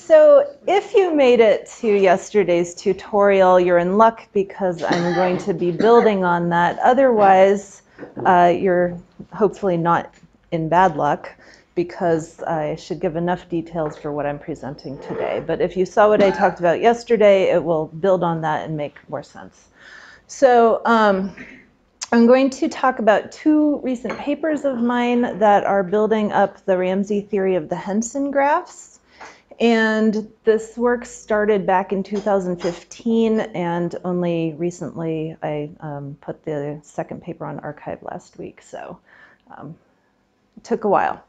So if you made it to yesterday's tutorial, you're in luck because I'm going to be building on that. Otherwise, you're hopefully not in bad luck because I should give enough details for what I'm presenting today. But if you saw what I talked about yesterday, it will build on that and make more sense. So I'm going to talk about two recent papers of mine that are building up the Ramsey theory of the Henson graphs. And this work started back in 2015, and only recently I put the second paper on archive last week, so it took a while.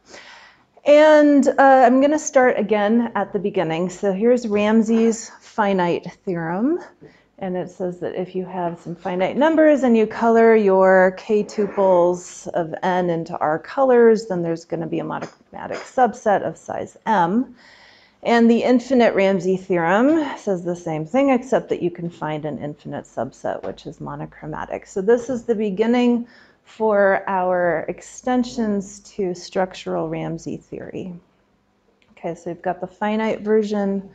And I'm going to start again at the beginning. So here's Ramsey's finite theorem, and it says that if you have some finite numbers and you color your k tuples of n into r colors, then there's going to be a monochromatic subset of size m. And the infinite Ramsey theorem says the same thing, except that you can find an infinite subset, which is monochromatic. So this is the beginning for our extensions to structural Ramsey theory. Okay, so we've got the finite version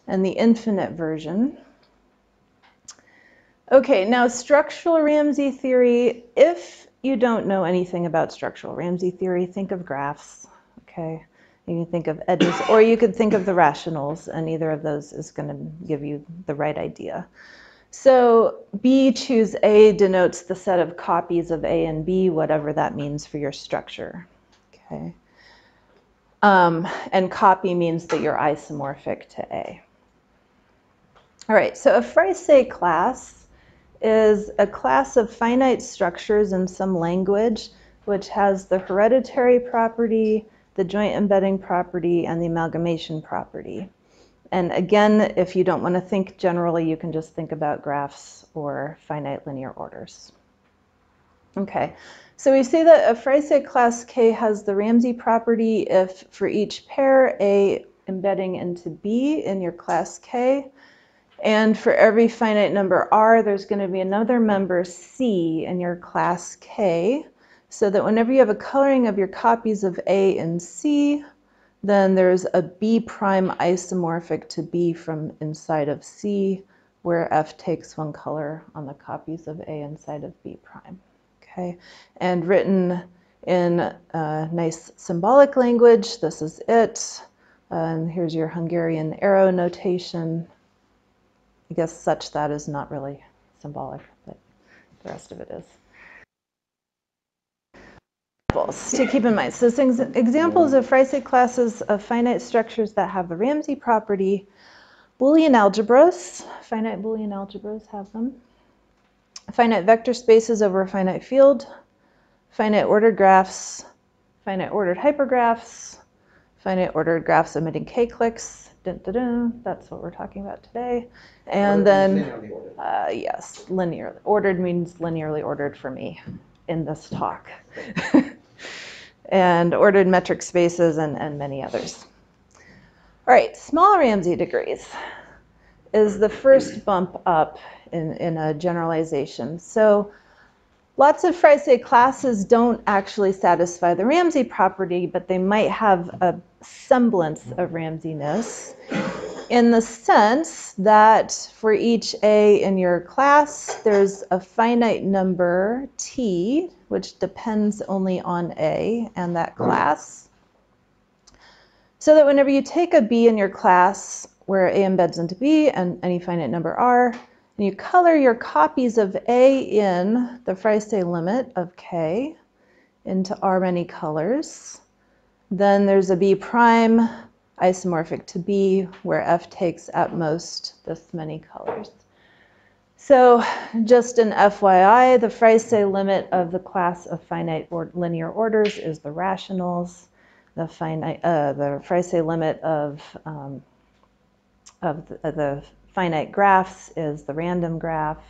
and the infinite version. Okay, now structural Ramsey theory, if you don't know anything about structural Ramsey theory, think of graphs, okay? You can think of edges, or you could think of the rationals, and either of those is going to give you the right idea. So B choose A denotes the set of copies of A and B, whatever that means for your structure. Okay. And copy means that you're isomorphic to A. All right, so a Freycinet class is a class of finite structures in some language which has the hereditary property, the joint embedding property, and the amalgamation property. And again, if you don't want to think generally, you can just think about graphs or finite linear orders. Okay, so we say that a Freycinet class K has the Ramsey property if for each pair A embedding into B in your class K, and for every finite number R, there's going to be another member C in your class K, so that whenever you have a coloring of your copies of A and C, then there's a B prime isomorphic to B from inside of C, where F takes one color on the copies of A inside of B prime. Okay, and written in nice symbolic language, this is it. And here's your Hungarian arrow notation. I guess such that is not really symbolic, but the rest of it is. To keep in mind, so examples of Freycinet classes of finite structures that have the Ramsey property: Boolean algebras, finite Boolean algebras have them; finite vector spaces over a finite field; finite ordered graphs; finite ordered hypergraphs; finite ordered graphs omitting k-cliques. That's what we're talking about today. And then, yes, linear. Ordered means linearly ordered for me in this talk. And ordered metric spaces and many others. All right, small Ramsey degrees is the first bump up in a generalization. So lots of Freycinet classes don't actually satisfy the Ramsey property, but they might have a semblance of Ramseyness in the sense that for each A in your class, there's a finite number T, which depends only on A and that class. So that whenever you take a B in your class where A embeds into B and any finite number R, and you color your copies of A in the Freycinet limit of K into R many colors, then there's a B prime isomorphic to B where F takes at most this many colors. So just an FYI, the Freycinet limit of the class of finite linear orders is the rationals. The Freycinet limit of the finite graphs is the random graph,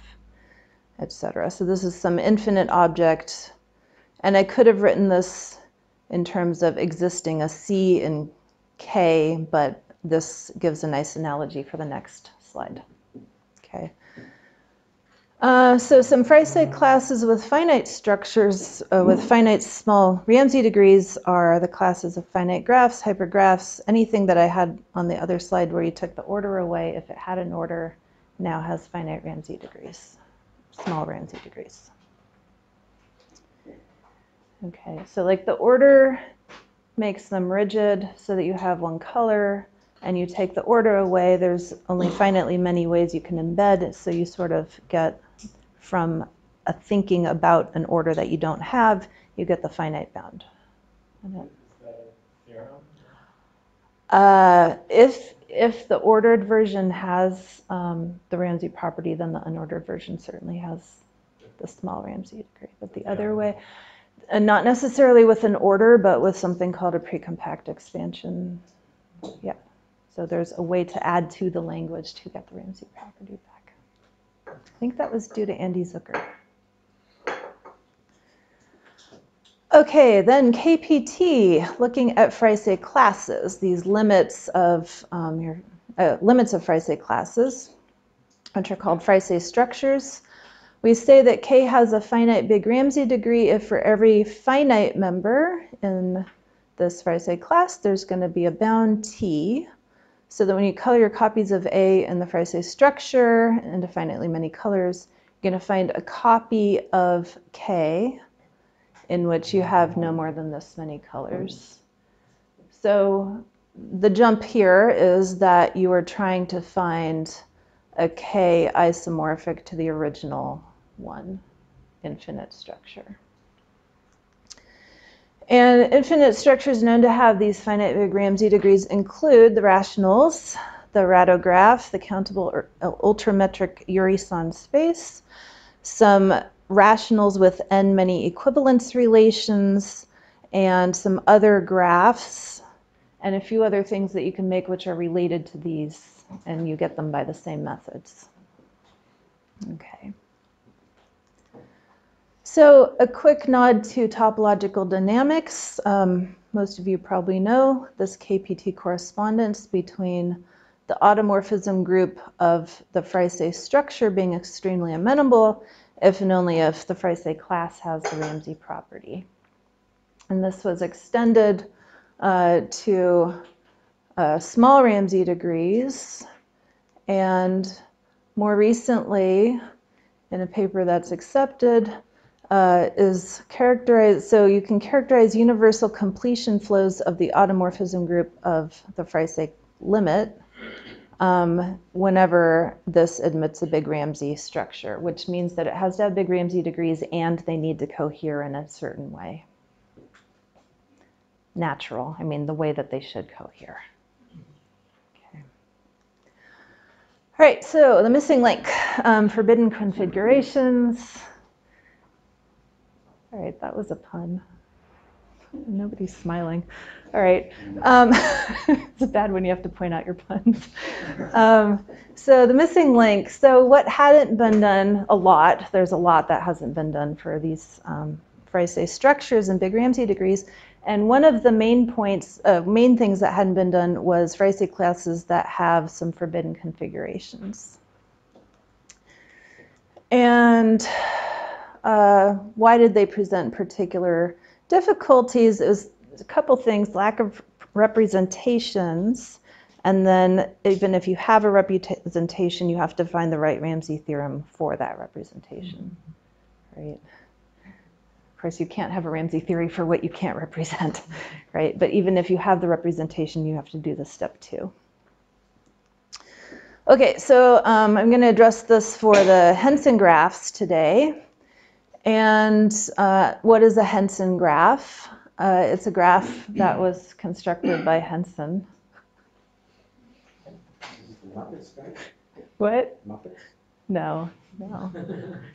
etc. So this is some infinite object, and I could have written this in terms of existing a C in K, but this gives a nice analogy for the next slide. Okay. So some Freiseg classes with finite structures, with finite small Ramsey degrees are the classes of finite graphs, hypergraphs, anything that I had on the other slide where you took the order away, if it had an order, now has finite Ramsey degrees, small Ramsey degrees. Okay, so like the order makes them rigid so that you have one color, and you take the order away, there's only finitely many ways you can embed, so you sort of get from a thinking about an order that you don't have, you get the finite bound. Is that a theorem? If the ordered version has the Ramsey property, then the unordered version certainly has the small Ramsey degree. But the other way, and not necessarily with an order, but with something called a precompact expansion. Yeah. So there's a way to add to the language to get the Ramsey property back. I think that was due to Andy Zucker. Okay, then KPT, looking at Freiseg classes, these limits of Freiseg classes, which are called Freiseg structures. We say that K has a finite big Ramsey degree if for every finite member in this Freiseg class, there's going to be a bound T, so that when you color your copies of A in the Freiseg structure into finitely many colors, you're going to find a copy of K in which you have no more than this many colors. So the jump here is that you are trying to find a K isomorphic to the original one infinite structure. And infinite structures known to have these finite big Ramsey degrees include the rationals, the radograph, the countable ultrametric Urey-San space, some rationals with n many equivalence relations, and some other graphs, and a few other things that you can make which are related to these, and you get them by the same methods. Okay. So a quick nod to topological dynamics. Most of you probably know this KPT correspondence between the automorphism group of the Freiseg structure being extremely amenable if and only if the Freiseg class has the Ramsey property. And this was extended to small Ramsey degrees, and more recently, in a paper that's accepted, is characterized, so you can characterize universal completion flows of the automorphism group of the Freiseg limit whenever this admits a big Ramsey structure, which means that it has to have big Ramsey degrees and they need to cohere in a certain way. Natural, I mean the way that they should cohere. Okay. All right, so the missing link, forbidden configurations. All right, that was a pun. Nobody's smiling. All right. It's bad when you have to point out your puns. So the missing link. So what hadn't been done a lot, there's a lot that hasn't been done for these Freiseg structures and big Ramsey degrees. And one of the main points, main things that hadn't been done was Freiseg classes that have some forbidden configurations. And why did they present particular difficulties? It was a couple things: lack of representations, and then even if you have a representation, you have to find the right Ramsey theorem for that representation, right? Of course, you can't have a Ramsey theory for what you can't represent, right? But even if you have the representation, you have to do this step too. Okay, so I'm going to address this for the Henson graphs today. And what is a Henson graph? It's a graph that was constructed by Henson. Muppets, right? What? Muppets? No.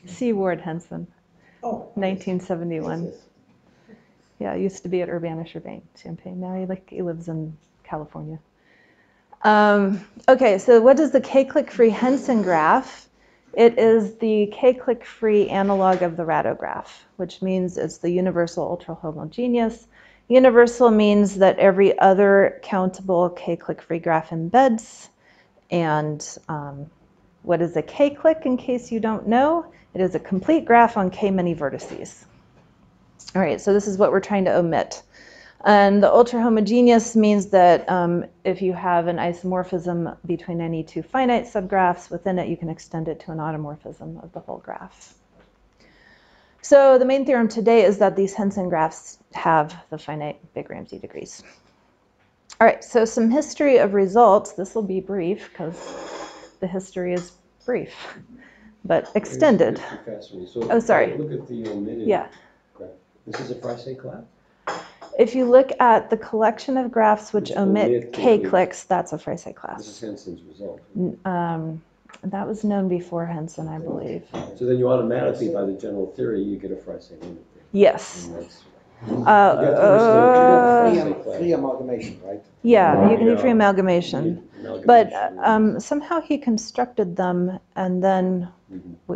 C. Ward Henson. Oh. 1971. Yeah, used to be at Urbana-Champaign. Now he lives in California. Okay, so what is the k-clique-free Henson graph? It is the k-clique-free analog of the radograph, which means it's the universal ultra-homogeneous. Universal means that every other countable k-clique-free graph embeds, and What is a k-clique, in case you don't know? It is a complete graph on k many vertices. All right, so this is what we're trying to omit. And the ultrahomogeneous means that if you have an isomorphism between any two finite subgraphs, within it you can extend it to an automorphism of the whole graph. So the main theorem today is that these Henson graphs have the finite big Ramsey degrees. All right, so some history of results. This will be brief because the history is brief, but extended. So oh, sorry. Look at the omitted. Yeah. Graph. This is a Freycinet graph? If you look at the collection of graphs which omit k-cliques, that's a Freycinet class. This is Henson's result. That was known before Henson, I believe. So then you automatically, by the general theory, you get a Freycinet limit. Yes. Free amalgamation, right? Yeah, you can do free amalgamation. But somehow he constructed them, and then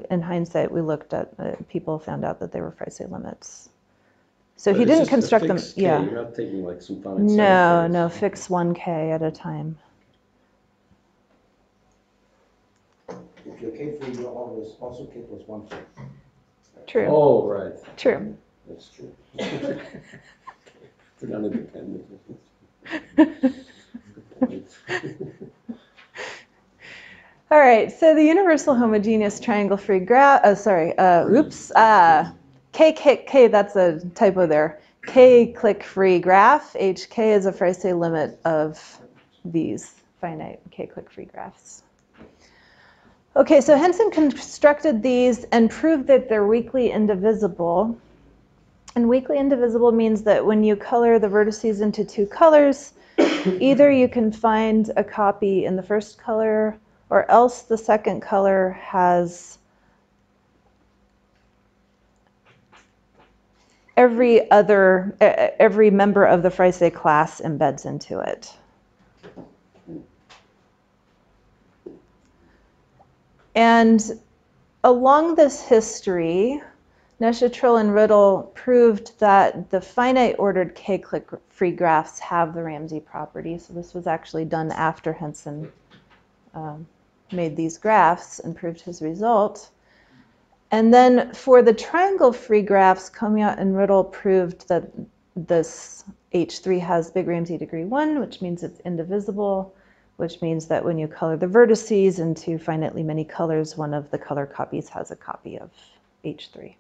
in hindsight, we looked at, people found out that they were Freycinet limits. So he didn't construct them. Yeah. You're not taking like some finite. No, fix 1k at a time. If you're k-free, you're always also k plus 1. True. Oh, right. True. That's true. For non-independent. All right, so the universal homogeneous triangle-free graph, k, that's a typo there. K-clique-free graph, HK is a Freycinet limit of these finite k-clique-free graphs. Okay, so Henson constructed these and proved that they're weakly indivisible. And weakly indivisible means that when you color the vertices into two colors, either you can find a copy in the first color, or else the second color has every member of the Freycinet class embeds into it. And along this history, Neshatrill and Riddle proved that the finite ordered k-clique-free graphs have the Ramsey property. So this was actually done after Henson made these graphs and proved his result. And then for the triangle-free graphs, Comiot and Riddle proved that this H3 has big Ramsey degree 1, which means it's indivisible, which means that when you color the vertices into finitely many colors, one of the color copies has a copy of H3.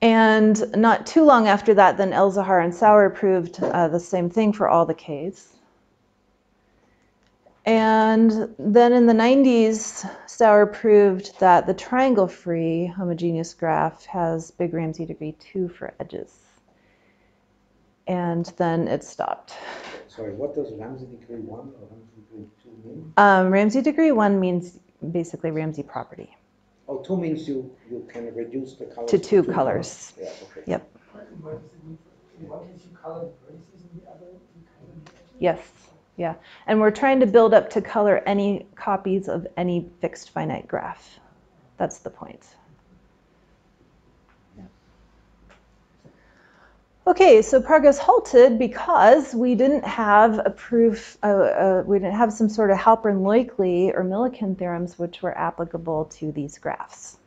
And not too long after that, then Elzahar and Sauer proved the same thing for all the Ks. And then in the 90s, Sauer proved that the triangle-free homogeneous graph has big Ramsey degree 2 for edges. And then it stopped. Sorry, what does Ramsey degree 1 or Ramsey degree 2 mean? Ramsey degree 1 means basically Ramsey property. Oh, 2 means you can reduce the colors to two colors. Yeah, okay. Yep. What does it mean? In one case you color the vertices, in the other you color the edges? Yes. Yeah. And we're trying to build up to color any copies of any fixed finite graph. That's the point. Yeah. Okay, so progress halted because we didn't have a proof, we didn't have some sort of Halpern-Leukli or Millikan theorems which were applicable to these graphs.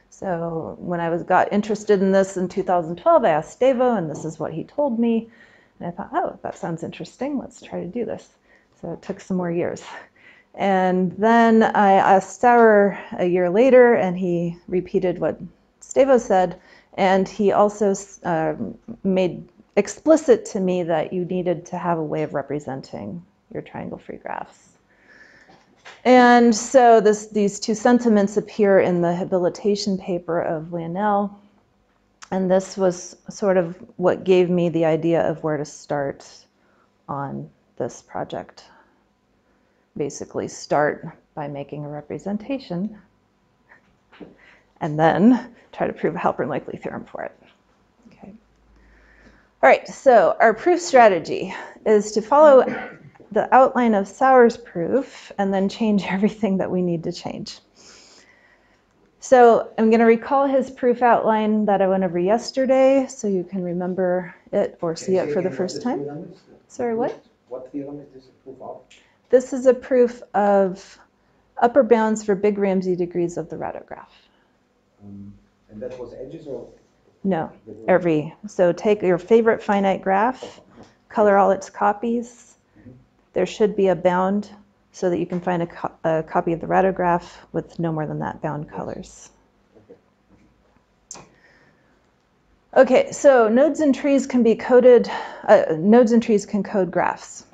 So when I got interested in this in 2012, I asked Stevo, and this is what he told me. And I thought, oh, that sounds interesting. Let's try to do this. So it took some more years. And then I asked Sauer a year later, and he repeated what Stevo said. And he also made explicit to me that you needed to have a way of representing your triangle-free graphs. And so these two sentiments appear in the habilitation paper of Lionel. And this was sort of what gave me the idea of where to start on this project. Basically start by making a representation and then try to prove a Halpern-Leukli theorem for it. Okay. All right, so our proof strategy is to follow the outline of Sauer's proof and then change everything that we need to change. So I'm going to recall his proof outline that I went over yesterday so you can remember it or see it for the first time. Sorry, what? What theorem is this a proof of? This is a proof of upper bounds for big Ramsey degrees of the radograph. And that was edges or? No, every. So take your favorite finite graph, color all its copies. There should be a bound so that you can find a copy of the radograph with no more than that bound colors. Okay, so nodes and trees can be coded, nodes and trees can code graphs.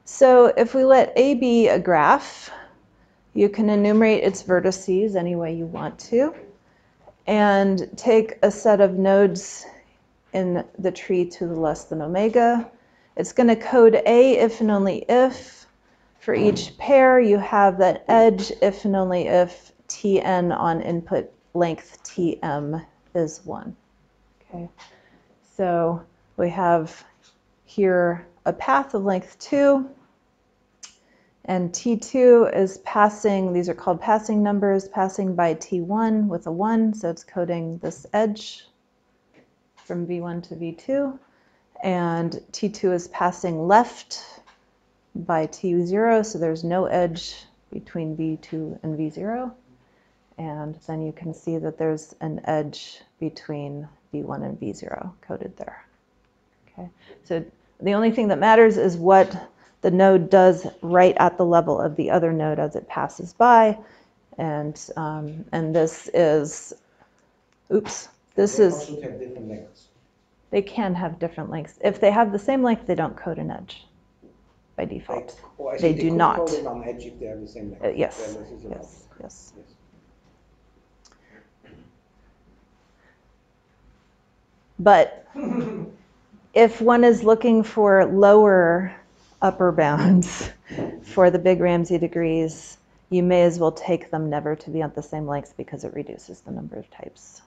So if we let A be a graph, you can enumerate its vertices any way you want to, and take a set of nodes in the tree to the less than omega. It's going to code A if and only if. For each pair, you have that edge if and only if Tn on input length Tm is 1. Okay, so we have here a path of length 2, and T2 is passing, these are called passing numbers, passing by T1 with a 1, so it's coding this edge from V1 to V2, and T2 is passing left by T0, so there's no edge between V2 and V0, and then you can see that there's an edge between V1 and V0 coded there. Okay, so the only thing that matters is what the node does right at the level of the other node as it passes by, and this is, oops, this is. They also have different lengths. They can have different lengths. If they have the same length, they don't code an edge by default. They do not. Code it on edge if they have the same length. Yes, yes. But if one is looking for lower upper bounds for the big Ramsey degrees, you may as well take them never to be at the same length because it reduces the number of types.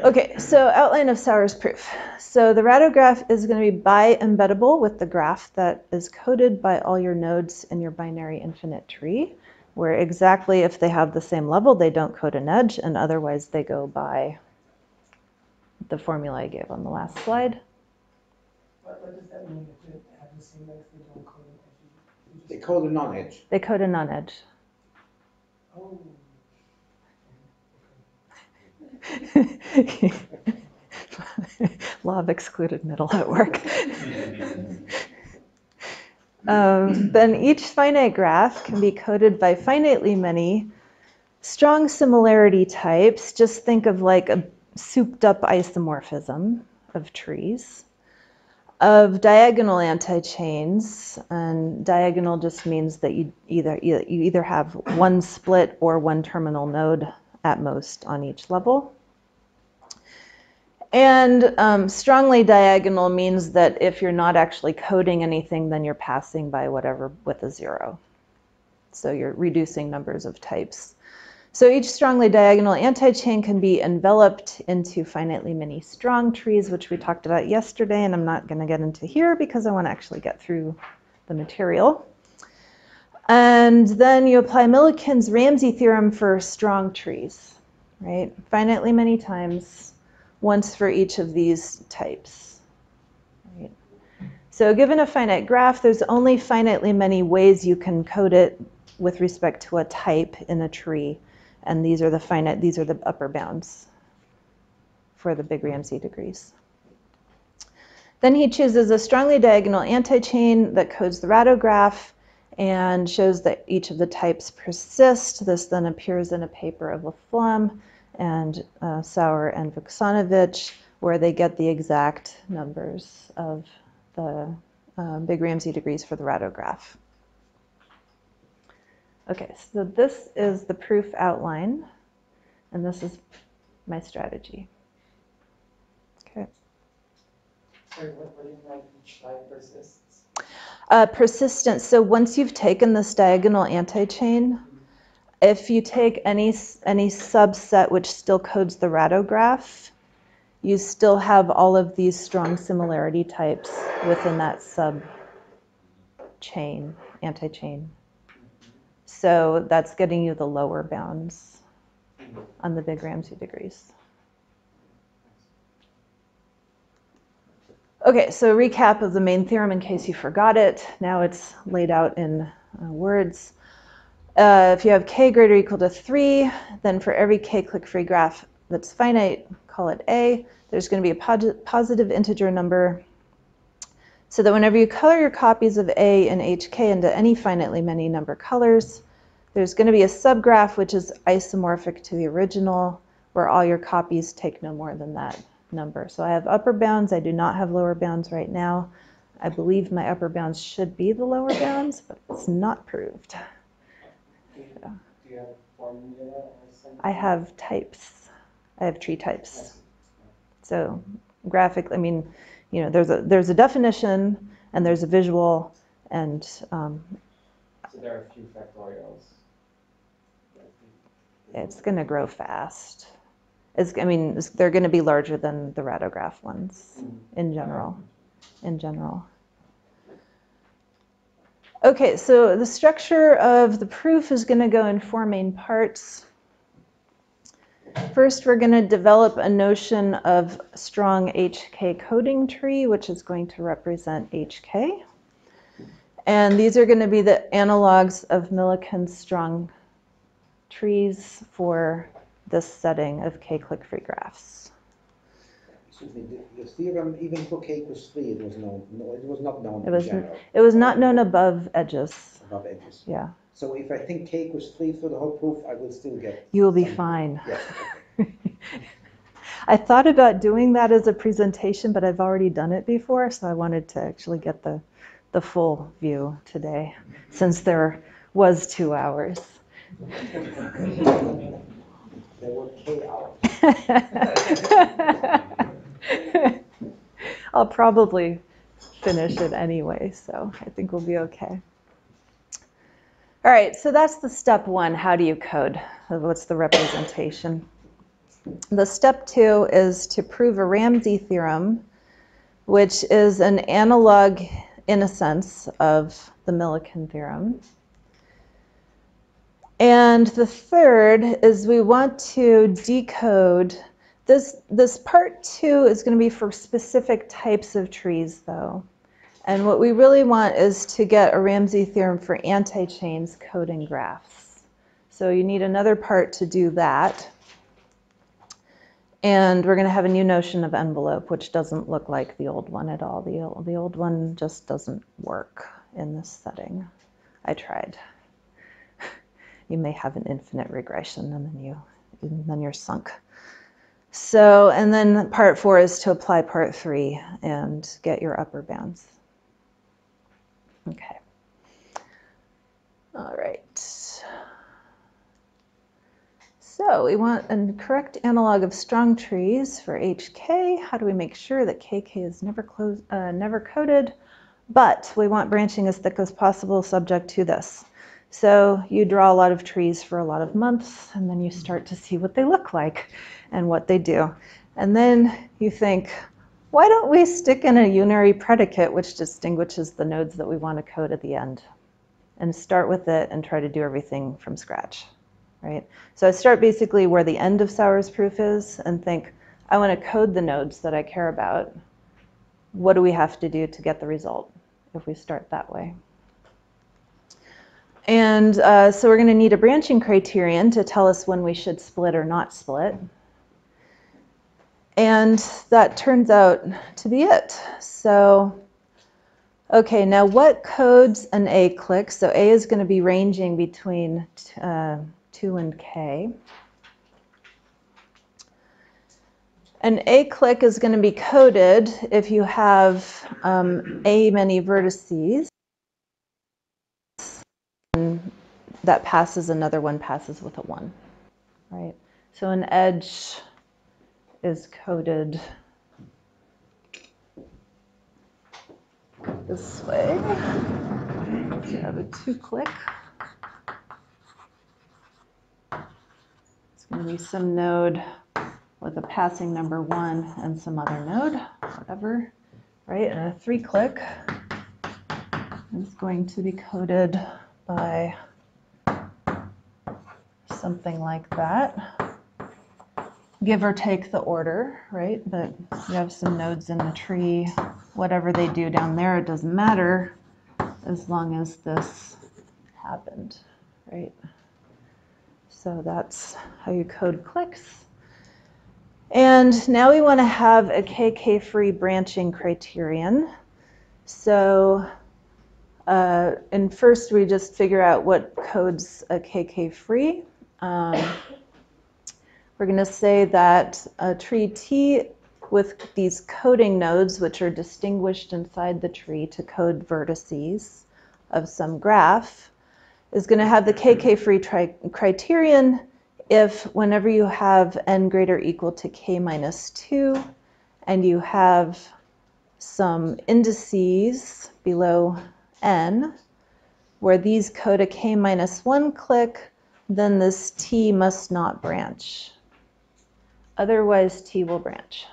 Okay, so outline of Sauer's proof. So the radograph is going to be bi-embeddable with the graph that is coded by all your nodes in your binary infinite tree, where exactly if they have the same level, they don't code an edge, and otherwise they go by the formula I gave on the last slide. What does that mean if they have the same length, they don't code an edge? They code a non-edge. They code a non-edge. Oh. Law of excluded middle at work. Then each finite graph can be coded by finitely many strong similarity types. Just think of like a souped up isomorphism of trees, of diagonal antichains, and diagonal just means that you either have one split or one terminal node at most on each level. And strongly diagonal means that if you're not actually coding anything, then you're passing by whatever with a 0. So you're reducing numbers of types. So each strongly diagonal antichain can be enveloped into finitely many strong trees, which we talked about yesterday, and I'm not going to get into here because I want to actually get through the material. And then you apply Millikan's Ramsey theorem for strong trees, right? Finitely many times, once for each of these types. Right? So given a finite graph, there's only finitely many ways you can code it with respect to a type in a tree. And these are the upper bounds for the big Ramsey degrees. Then he chooses a strongly diagonal antichain that codes the radograph and shows that each of the types persist. This then appears in a paper of Laflamme and Sauer and Vuksanovich, where they get the exact numbers of the big Ramsey degrees for the radograph. Okay, so this is the proof outline, and this is my strategy. Okay. Sorry, what do you mean each type persists? Persistence. So once you've taken this diagonal antichain, if you take any subset which still codes the radograph, you still have all of these strong similarity types within that sub-chain, antichain. So that's getting you the lower bounds on the big Ramsey degrees. Okay, so recap of the main theorem in case you forgot it. Now it's laid out in words. If you have k greater or equal to 3, then for every k clique-free graph that's finite, call it A, there's going to be a positive integer number, so that whenever you color your copies of A and HK into any finitely many number colors, there's going to be a subgraph which is isomorphic to the original, where all your copies take no more than that number. So I have upper bounds. I do not have lower bounds right now. I believe my upper bounds should be the lower bounds, but it's not proved. Do you have a formula or something? I have types. I have tree types. So graphically, I mean, you know, there's a definition and there's a visual, and So there are a few factorials. it's going to grow fast. They're going to be larger than the radograph ones in general. Okay, so the structure of the proof is going to go in 4 main parts. First, we're going to develop a notion of strong HK coding tree, which is going to represent HK. And these are going to be the analogues of Millikan's strong trees for this setting of k clique-free graphs. Excuse me, the theorem, even for k equals 3, it was known. No, it was not known It was, in general. it was not known above edges. Above edges. Yeah. So if I think k equals 3 for the whole proof, I will still get. You will be something. fine. Yes. I thought about doing that as a presentation, but I've already done it before, so I wanted to actually get the full view today, since there was 2 hours. There were k hours. I'll probably finish it anyway, so I think we'll be okay. All right, so that's the step 1. How do you code? What's the representation? The step 2 is to prove a Ramsey theorem, which is an analog, in a sense, of the Millikan theorem. And the third is we want to decode. This part 2 is going to be for specific types of trees, though. And what we really want is to get a Ramsey theorem for antichains coding graphs. So you need another part to do that. And we're going to have a new notion of envelope, which doesn't look like the old one at all. The old one just doesn't work in this setting. I tried. You may have an infinite regression, and then you're sunk. So, and then part 4 is to apply part 3 and get your upper bounds. Okay. All right. So we want a correct analog of strong trees for HK. How do we make sure that KK is never coded? But we want branching as thick as possible subject to this. So you draw a lot of trees for a lot of months, and then you start to see what they look like and what they do. And then you think, why don't we stick in a unary predicate which distinguishes the nodes that we want to code at the end, and start with it and try to do everything from scratch, right? So I start basically where the end of Sauer's proof is and think, I want to code the nodes that I care about. What do we have to do to get the result if we start that way? And so we're going to need a branching criterion to tell us when we should split or not split. And that turns out to be it. So, okay, now what codes an A clique? So A is going to be ranging between 2 and K. An A clique is going to be coded if you have A many vertices. That passes, another one passes with a 1, right? So an edge is coded this way. So you have a 2 clique. It's going to be some node with a passing number 1 and some other node, whatever, right? And a 3 clique is going to be coded by something like that. give or take the order, right? But you have some nodes in the tree. Whatever they do down there, it doesn't matter as long as this happened, right? So that's how you code cliques. And now we want to have a KK-free branching criterion. So and first we just figure out what codes a KK-free. We're going to say that a tree T with these coding nodes, which are distinguished inside the tree to code vertices of some graph, is going to have the KK-free criterion if whenever you have n greater or equal to k minus 2 and you have some indices below n where these code a k minus 1 clique, then this T must not branch. Otherwise, T will branch.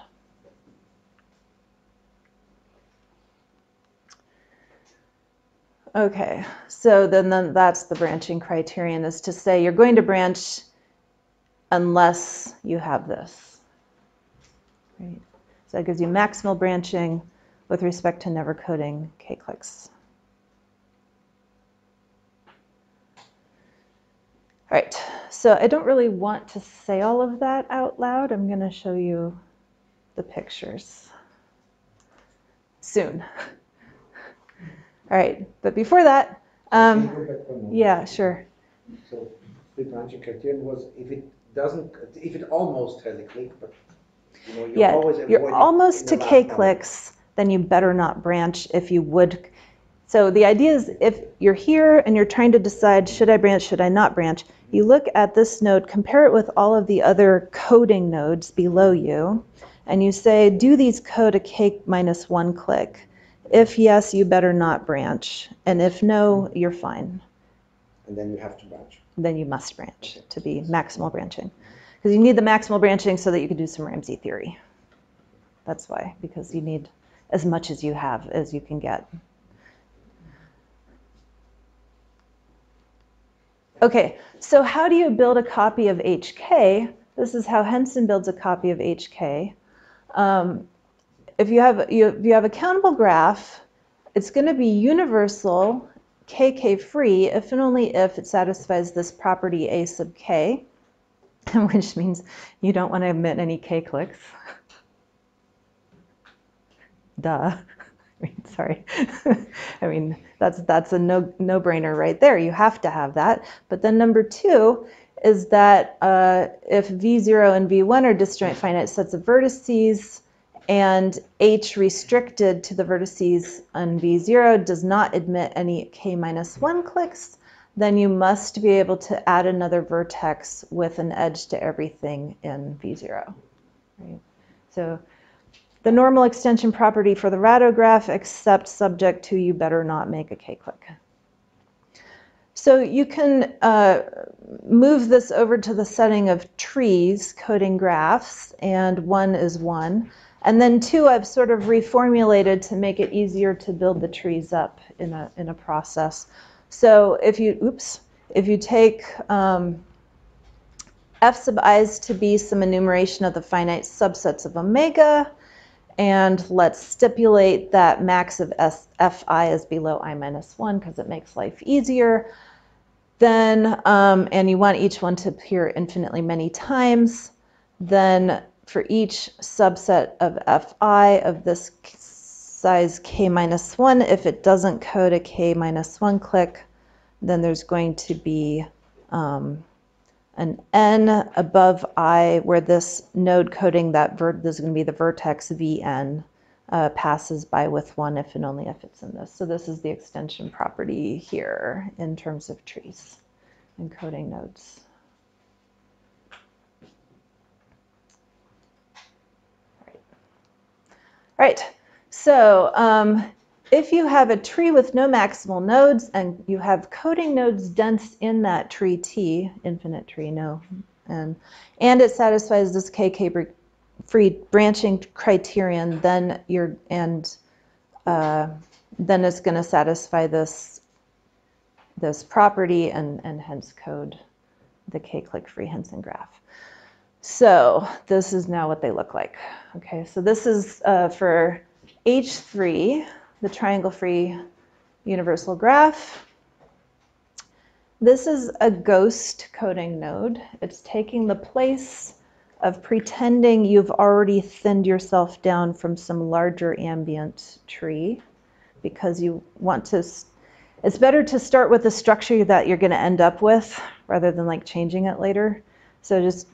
Okay, so then that's the branching criterion, is to say you're going to branch unless you have this. Right? So that gives you maximal branching with respect to never coding k-cliques. All right, so I don't really want to say all of that out loud. I'm going to show you the pictures soon. All right, but before that, Can you go back 1 moment? yeah, sure. So the branching criterion was if it almost has a clique, but you know, you're always avoiding you're almost in to the last k-cliques, then you better not branch if you would. So the idea is if you're here and you're trying to decide, should I branch, should I not branch, you look at this node, compare it with all of the other coding nodes below you, and you say, do these code a k minus 1 clique? If yes, you better not branch. And if no, you're fine. And then you have to branch. Then you must branch to be maximal branching. Because you need the maximal branching so that you can do some Ramsey theory. That's why, because you need as much as you have as you can get. Okay, so how do you build a copy of HK? This is how Henson builds a copy of HK. If you have a countable graph, it's going to be universal, KK free, if and only if it satisfies this property A sub k, which means you don't want to omit any k-cliques. Duh. Sorry. I mean, that's a no-brainer right there. You have to have that. But then number 2 is that if V0 and V1 are disjoint finite sets of vertices and H restricted to the vertices on V0 does not admit any k minus 1 cliques, then you must be able to add another vertex with an edge to everything in V0. Right? So the normal extension property for the Rado graph, except subject to you better not make a k-clique. So you can move this over to the setting of trees coding graphs, and 1 is 1. And then 2 I've sort of reformulated to make it easier to build the trees up in a process. So if you take f sub i's to be some enumeration of the finite subsets of omega, and let's stipulate that max of fi is below I minus 1 because it makes life easier. Then, and you want each one to appear infinitely many times, then for each subset of fi of this size k minus 1, if it doesn't code a k minus 1 clique, then there's going to be an n above I where this node coding that this is going to be the vertex vn passes by with 1 if and only if it's in this. So this is the extension property here in terms of trees and coding nodes. Right. So if you have a tree with no maximal nodes and you have coding nodes dense in that tree T, infinite tree, no, and it satisfies this KK free branching criterion, then then it's going to satisfy this property and hence code the k-clique free Henson graph. So this is now what they look like. Okay, so this is for H3, the triangle-free universal graph. This is a ghost coding node. It's taking the place of pretending you've already thinned yourself down from some larger ambient tree, because you want to, it's better to start with the structure that you're going to end up with rather than like changing it later. So just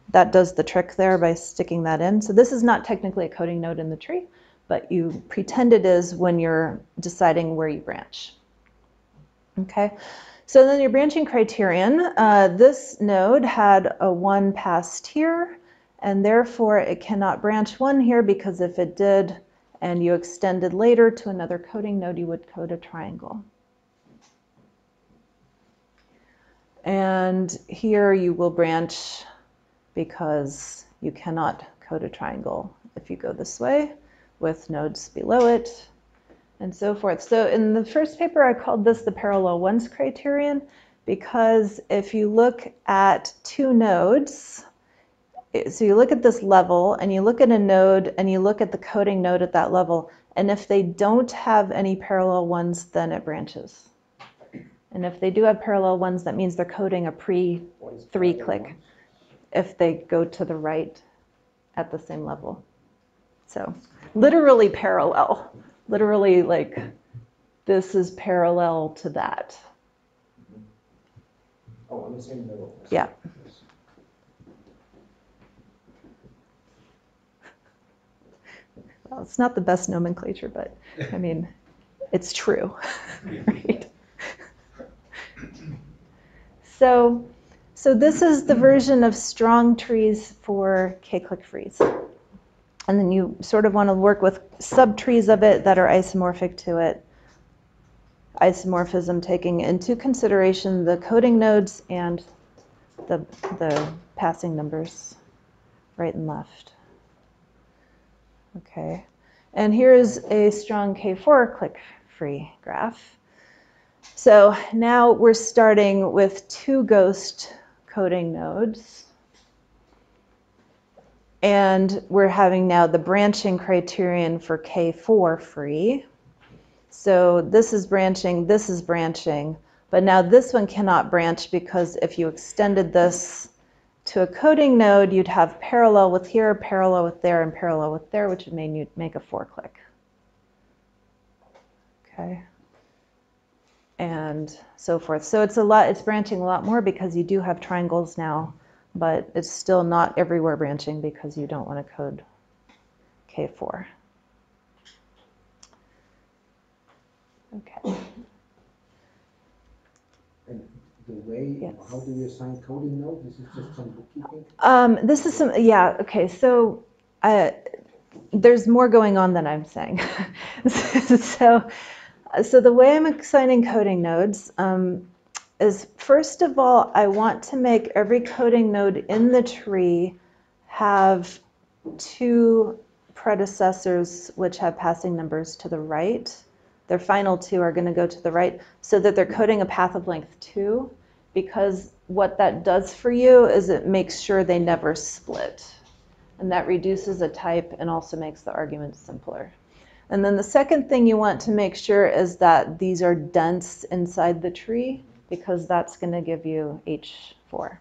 that does the trick there by sticking that in. So this is not technically a coding node in the tree, but you pretend it is when you're deciding where you branch. Okay, so then your branching criterion, this node had a 1 passed here, and therefore it cannot branch 1 here, because if it did and you extended later to another coding node, you would code a triangle. And here you will branch because you cannot code a triangle if you go this way with nodes below it, and so forth. So in the first paper, I called this the parallel ones criterion, because if you look at two nodes, so you look at this level and you look at a node and you look at the coding node at that level, and if they don't have any parallel ones, then it branches. And if they do have parallel ones, that means they're coding a pre-3 clique if they go to the right at the same level. So literally parallel, literally like this is parallel to that. Oh, on the same level. Yeah. Well, it's not the best nomenclature, but I mean, it's true, right? So this is the version of strong trees for k-clique freeze. And then you sort of want to work with subtrees of it that are isomorphic to it. Isomorphism taking into consideration the coding nodes and the passing numbers, right and left. Okay, and here's a strong K4 clique-free graph. So now we're starting with two ghost coding nodes. And we're having now the branching criterion for K4 free. So this is branching, but now this one cannot branch because if you extended this to a coding node, you'd have parallel with here, parallel with there, and parallel with there, which would mean you'd make a 4 clique. Okay. And so forth. So it's branching a lot more because you do have triangles now, but it's still not everywhere branching because you don't want to code K4. Okay. And the way, yes. How do you assign coding node? This is just some bookkeeping? This is some, yeah, okay, so there's more going on than I'm saying. So the way I'm assigning coding nodes is, first of all, I want to make every coding node in the tree have two predecessors which have passing numbers to the right. Their final two are going to go to the right so that they're coding a path of length 2, because what that does for you is it makes sure they never split. And that reduces a type and also makes the arguments simpler. And then the second thing you want to make sure is that these are dense inside the tree, because that's going to give you H4.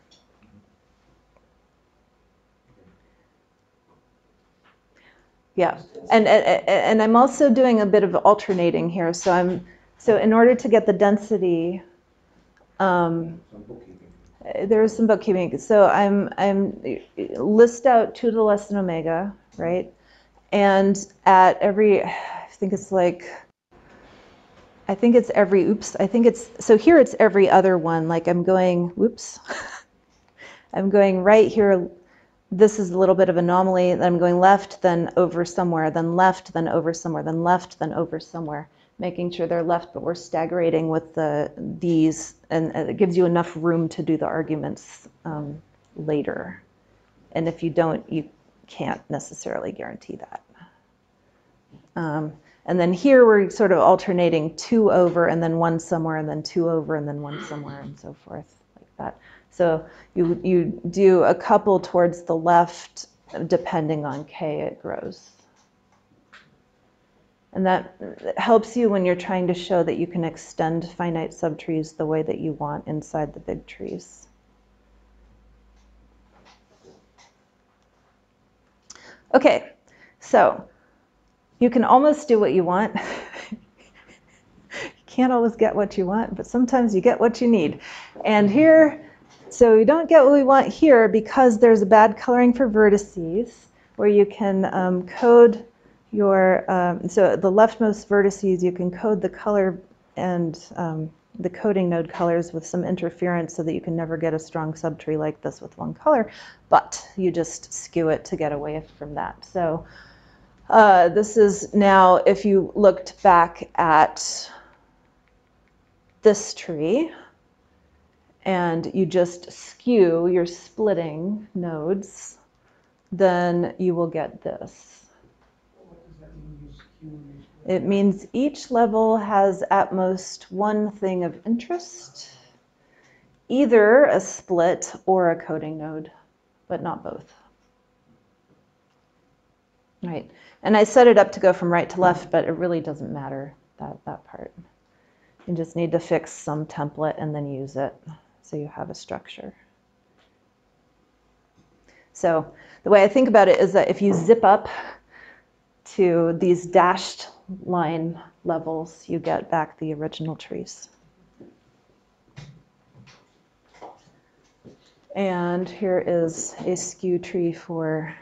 Yeah, and I'm also doing a bit of alternating here. So in order to get the density, there is some bookkeeping. So I'm list out 2 to the less than omega, right? And at every, I think it's so here it's every other one. Like I'm going, whoops, I'm going right here. This is a little bit of anomaly. Then I'm going left, then over somewhere, then left, then over somewhere, then left, then over somewhere, making sure they're left, but we're staggerating with these, and it gives you enough room to do the arguments later. And if you don't, you can't necessarily guarantee that. And then here we're sort of alternating 2 over and then 1 somewhere and then 2 over and then 1 somewhere and so forth, like that. So you do a couple towards the left, depending on k, it grows. And that helps you when you're trying to show that you can extend finite subtrees the way that you want inside the big trees. Okay, so you can almost do what you want. You can't always get what you want, but sometimes you get what you need. And here, so we don't get what we want here because there's a bad coloring for vertices, where you can code your, so the leftmost vertices, you can code the color and the coding node colors with some interference so that you can never get a strong subtree like this with one color, but you just skew it to get away from that. So this is now, if you looked back at this tree and you just skew your splitting nodes, then you will get this. What does that mean, you skew? It means each level has at most one thing of interest, either a split or a coding node, but not both. Right. And I set it up to go from right to left, but it really doesn't matter, that part. You just need to fix some template and then use it so you have a structure. So the way I think about it is that if you zip up to these dashed line levels, you get back the original trees. And here is a skew tree for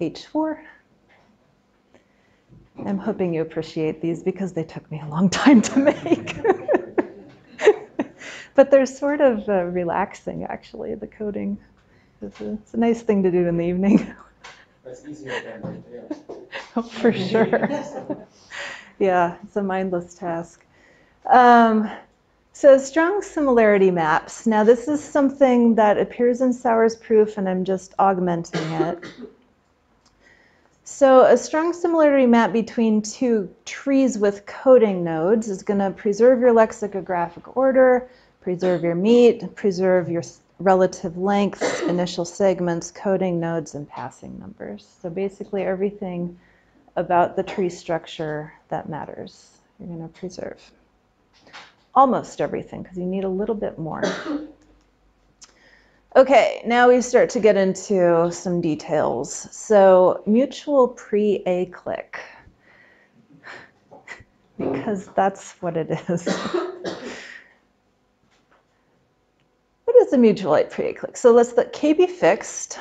H4. I'm hoping you appreciate these because they took me a long time to make. But they're sort of relaxing, actually, the coding. It's a nice thing to do in the evening. That's easier than right there. Oh, for sure. Yeah, it's a mindless task. So strong similarity maps. Now this is something that appears in Sauer's proof, and I'm just augmenting it. So a strong similarity map between two trees with coding nodes is going to preserve your lexicographic order, preserve your meat, preserve your relative lengths, initial segments, coding nodes, and passing numbers. So basically everything about the tree structure that matters, you're going to preserve. Almost everything, because you need a little bit more. Okay, now we start to get into some details. So mutual prea clique, because that's what it is. What is a mutual prea clique? So let's let K be fixed,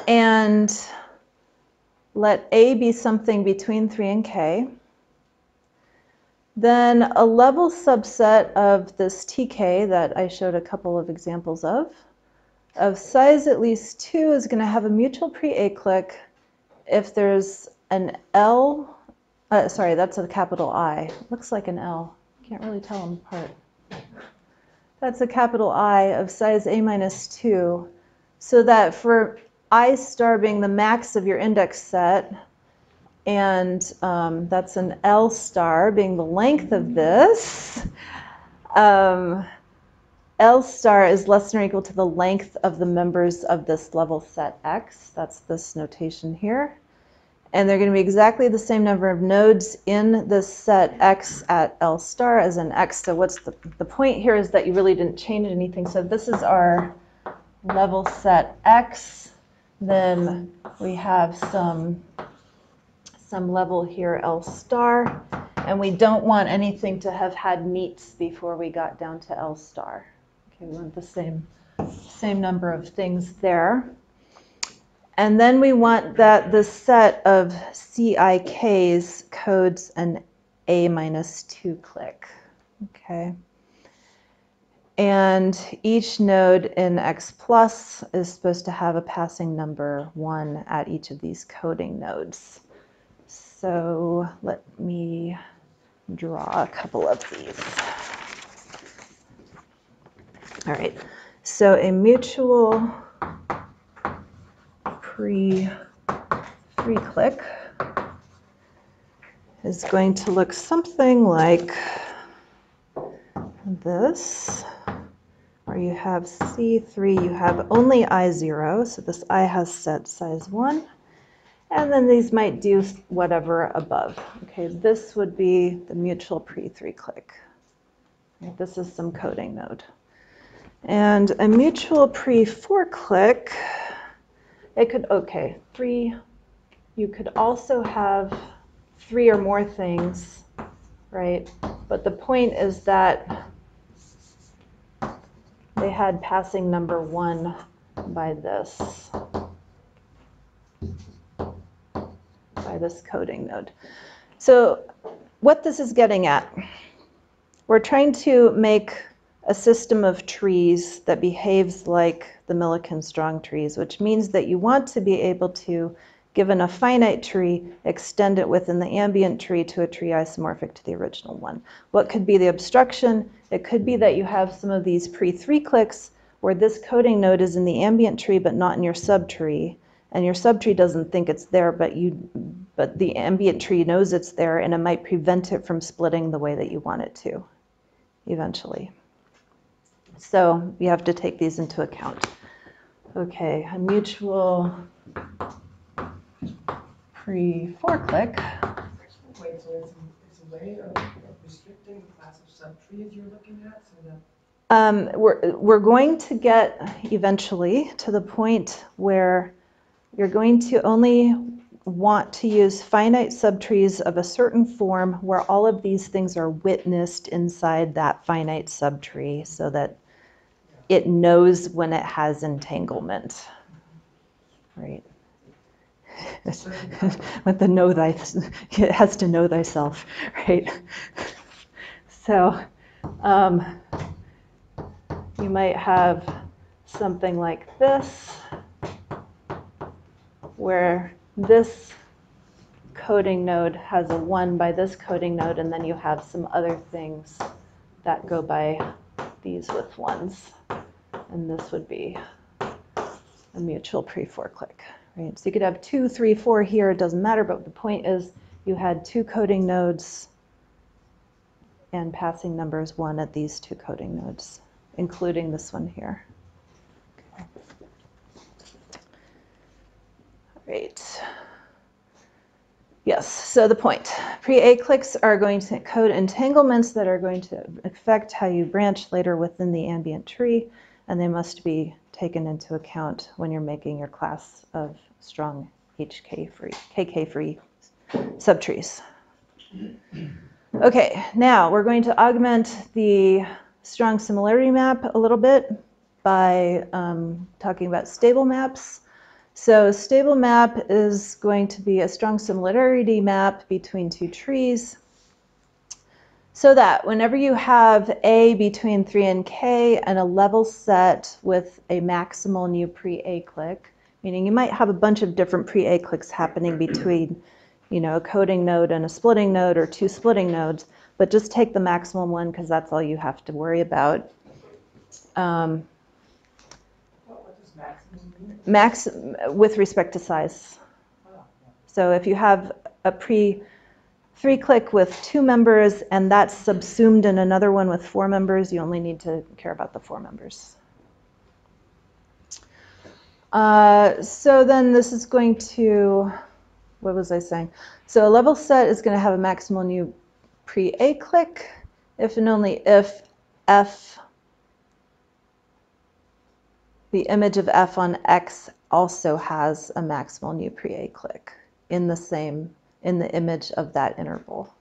and let A be something between 3 and K. Then a level subset of this TK that I showed a couple of examples of size at least 2 is going to have a mutual prea clique if there's an L, sorry, that's a capital I. Looks like an L. Can't really tell them apart. That's a capital I of size A minus 2, so that for I star being the max of your index set, and that's an L star being the length of this. L star is less than or equal to the length of the members of this level set X. That's this notation here. And they're going to be exactly the same number of nodes in this set X at L star as in X. So what's the point here is that you really didn't change anything. So this is our level set X. Then we have some level here, L star, and we don't want anything to have had meets before we got down to L star. Okay, we want the same number of things there. And then we want that the set of CIKs codes an A minus 2 clique. Okay. And each node in X plus is supposed to have a passing number 1 at each of these coding nodes. So let me draw a couple of these. All right, so a mutual pre-3 clique is going to look something like this, or where you have C3, you have only I0, so this I has set size 1. And then these might do whatever above. Okay, this would be the mutual pre-3 clique. Right, this is some coding node. And a mutual pre-4 clique, it could, okay, 3, you could also have 3 or more things, right? But the point is that they had passing number 1 by this coding node. So what this is getting at, we're trying to make a system of trees that behaves like the Millikan-Strong trees, which means that you want to be able to, given a finite tree, extend it within the ambient tree to a tree isomorphic to the original one. What could be the obstruction? It could be that you have some of these pre-3 cliques where this coding node is in the ambient tree but not in your subtree, and your subtree doesn't think it's there, but the ambient tree knows it's there, and it might prevent it from splitting the way that you want it to eventually. So you have to take these into account. Okay, a mutual pre-4 clique. Wait, so it's a way of restricting the class of subtrees you're looking at, so that We're going to get eventually to the point where you're going to only want to use finite subtrees of a certain form where all of these things are witnessed inside that finite subtree so that it knows when it has entanglement, right? With the know thy, it has to know thyself, right? So you might have something like this, where this coding node has a 1 by this coding node, and then you have some other things that go by these with 1s. And this would be a mutual pre-4 clique, right? So you could have 2, 3, 4 here, it doesn't matter, but the point is you had 2 coding nodes and passing numbers 1 at these 2 coding nodes, including this one here. Okay. Right. Yes, so the point. Pre-A cliques are going to code entanglements that are going to affect how you branch later within the ambient tree, and they must be taken into account when you're making your class of strong HK-free, KK-free subtrees. Okay, now we're going to augment the strong similarity map a little bit by talking about stable maps. So stable map is going to be a strong similarity map between 2 trees, so that whenever you have A between 3 and K and a level set with a maximal new pre-A clique, meaning you might have a bunch of different pre-A cliques happening between, you know, a coding node and a splitting node or 2 splitting nodes, but just take the maximum one because that's all you have to worry about. what does maximum mean? Max with respect to size. So if you have a pre-3 clique with 2 members and that's subsumed in another one with 4 members, you only need to care about the 4 members. So then this is going to, what was I saying? So a level set is going to have a maximal new pre-A clique if and only if F, the image of F on X also has a maximal new pre-A clique in the image of that interval.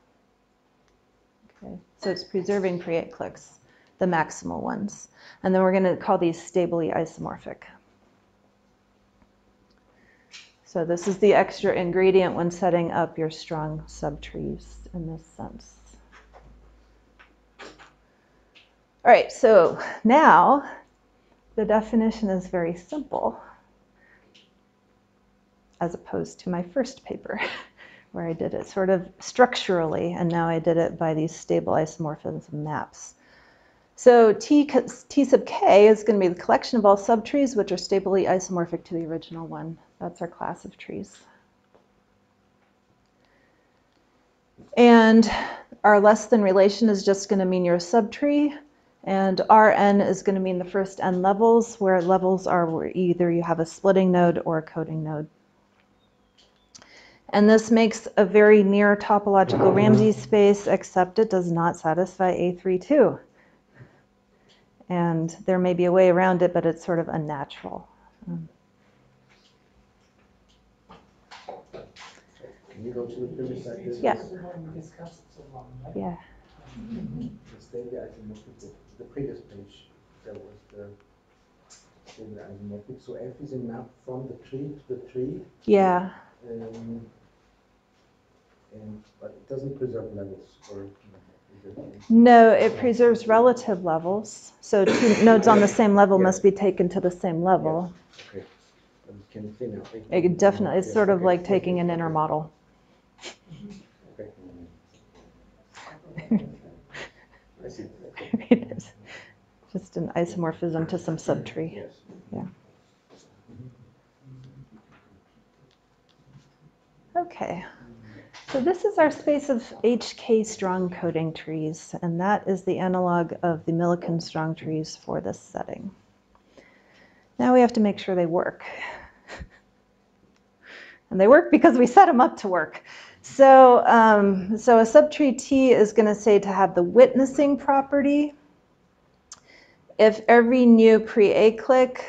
Okay, so it's preserving pre-A cliques, the maximal ones. And then we're going to call these stably isomorphic. So this is the extra ingredient when setting up your strong subtrees in this sense. All right, so now the definition is very simple, as opposed to my first paper, where I did it sort of structurally, and now I did it by these stable isomorphism maps. So T sub k is going to be the collection of all subtrees which are stably isomorphic to the original one. That's our class of trees. And our less than relation is just going to mean you're a subtree. And Rn is going to mean the first n levels, where levels are where either you have a splitting node or a coding node. And this makes a very near topological Ramsey space, except it does not satisfy A3 too. And there may be a way around it, but it's sort of unnatural. Can you go to the previous slide? Yeah. This is the one we discussed so long, right? Yeah. The stable isomorphic, the previous page, there was the stable isomorphic. So F is a map from the tree to the tree. Yeah. But it doesn't preserve levels or. No, it preserves relative levels. So two nodes on the same level must be taken to the same level. Yes. Okay. Can you see now? It definitely, it's sort of like taking an inner model. Okay. I see. It's just an isomorphism to some subtree. Yes. Yeah. Okay. So this is our space of HK strong coding trees, and that is the analog of the Millikan strong trees for this setting. Now we have to make sure they work. And they work because we set them up to work. So, so a subtree T is going to say to have the witnessing property. If every new prea clique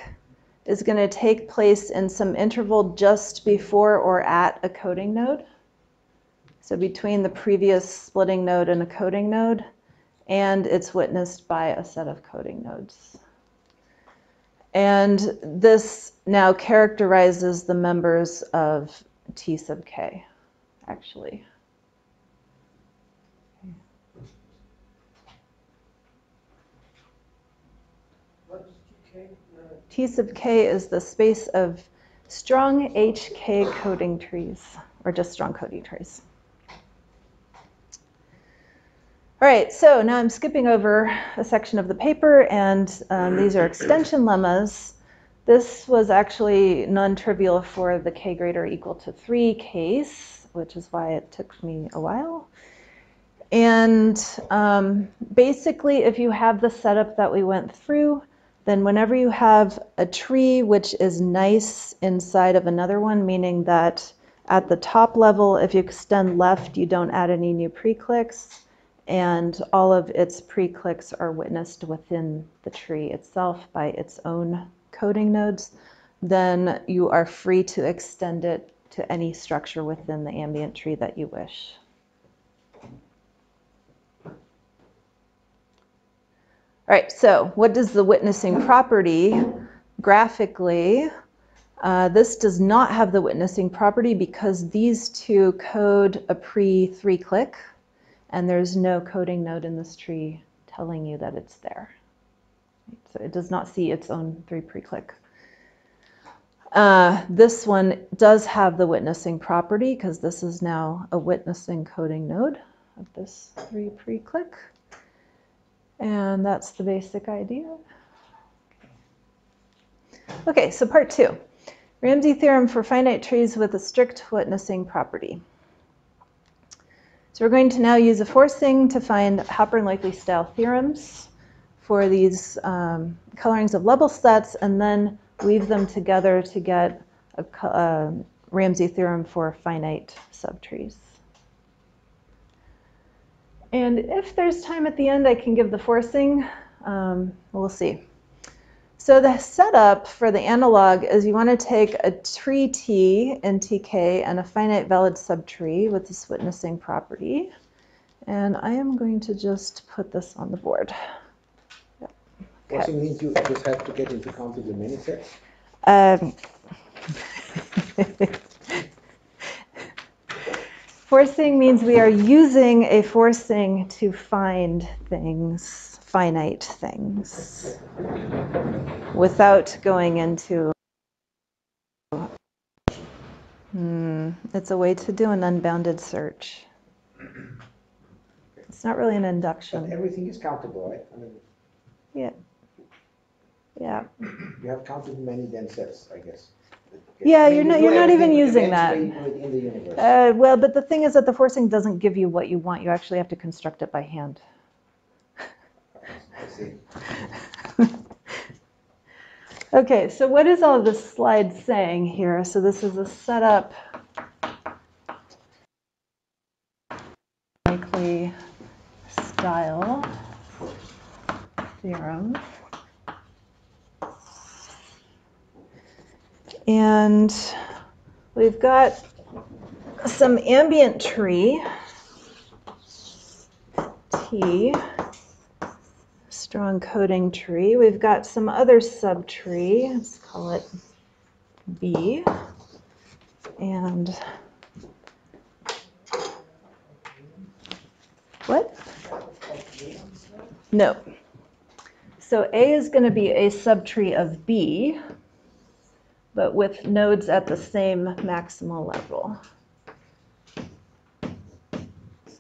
is going to take place in some interval just before or at a coding node, so between the previous splitting node and a coding node, and it's witnessed by a set of coding nodes. And this now characterizes the members of T sub k, actually. What is TK? T sub k is the space of strong HK coding trees, or just strong coding trees. All right, so now I'm skipping over a section of the paper, and these are extension lemmas. This was actually non-trivial for the k greater or equal to 3 case, which is why it took me a while. And basically, if you have the setup that we went through, then whenever you have a tree which is nice inside of another one, meaning that at the top level, if you extend left, you don't add any new preclicks, and all of its preclicks are witnessed within the tree itself by its own coding nodes, then you are free to extend it to any structure within the ambient tree that you wish. All right, so what does the witnessing property graphically? This does not have the witnessing property because these two code a pre-3 clique, and there's no coding node in this tree telling you that it's there. So it does not see its own 3 pre-clique. This one does have the witnessing property because this is now a witnessing coding node of this 3 pre-clique. And that's the basic idea. Okay, so part 2. Ramsey theorem for finite trees with a strict witnessing property. So we're going to now use a forcing to find Halpern likely style theorems for these colorings of level sets, and then weave them together to get a Ramsey theorem for finite subtrees. And if there's time at the end, I can give the forcing. We'll see. So the setup for the analog is you want to take a tree T in TK and a finite valid subtree with this witnessing property. And I am going to just put this on the board. Yep. Okay. Forcing means you just have to get into count of the many sets? Forcing means we are using a forcing to find things, finite things, without going into, it's a way to do an unbounded search. It's not really an induction. But everything is countable, right? I mean, yeah. Yeah. you have counted many then sets, I guess. Yeah, I mean, you're not even using that. In the universe. Well, but the thing is that the forcing doesn't give you what you want. You actually have to construct it by hand. Okay, so what is all this slide saying here? So this is a setup likely style theorem. And we've got some ambient tree, T, strong coding tree. We've got some other subtree, let's call it B. And what? No. So A is going to be a subtree of B, but with nodes at the same maximal level.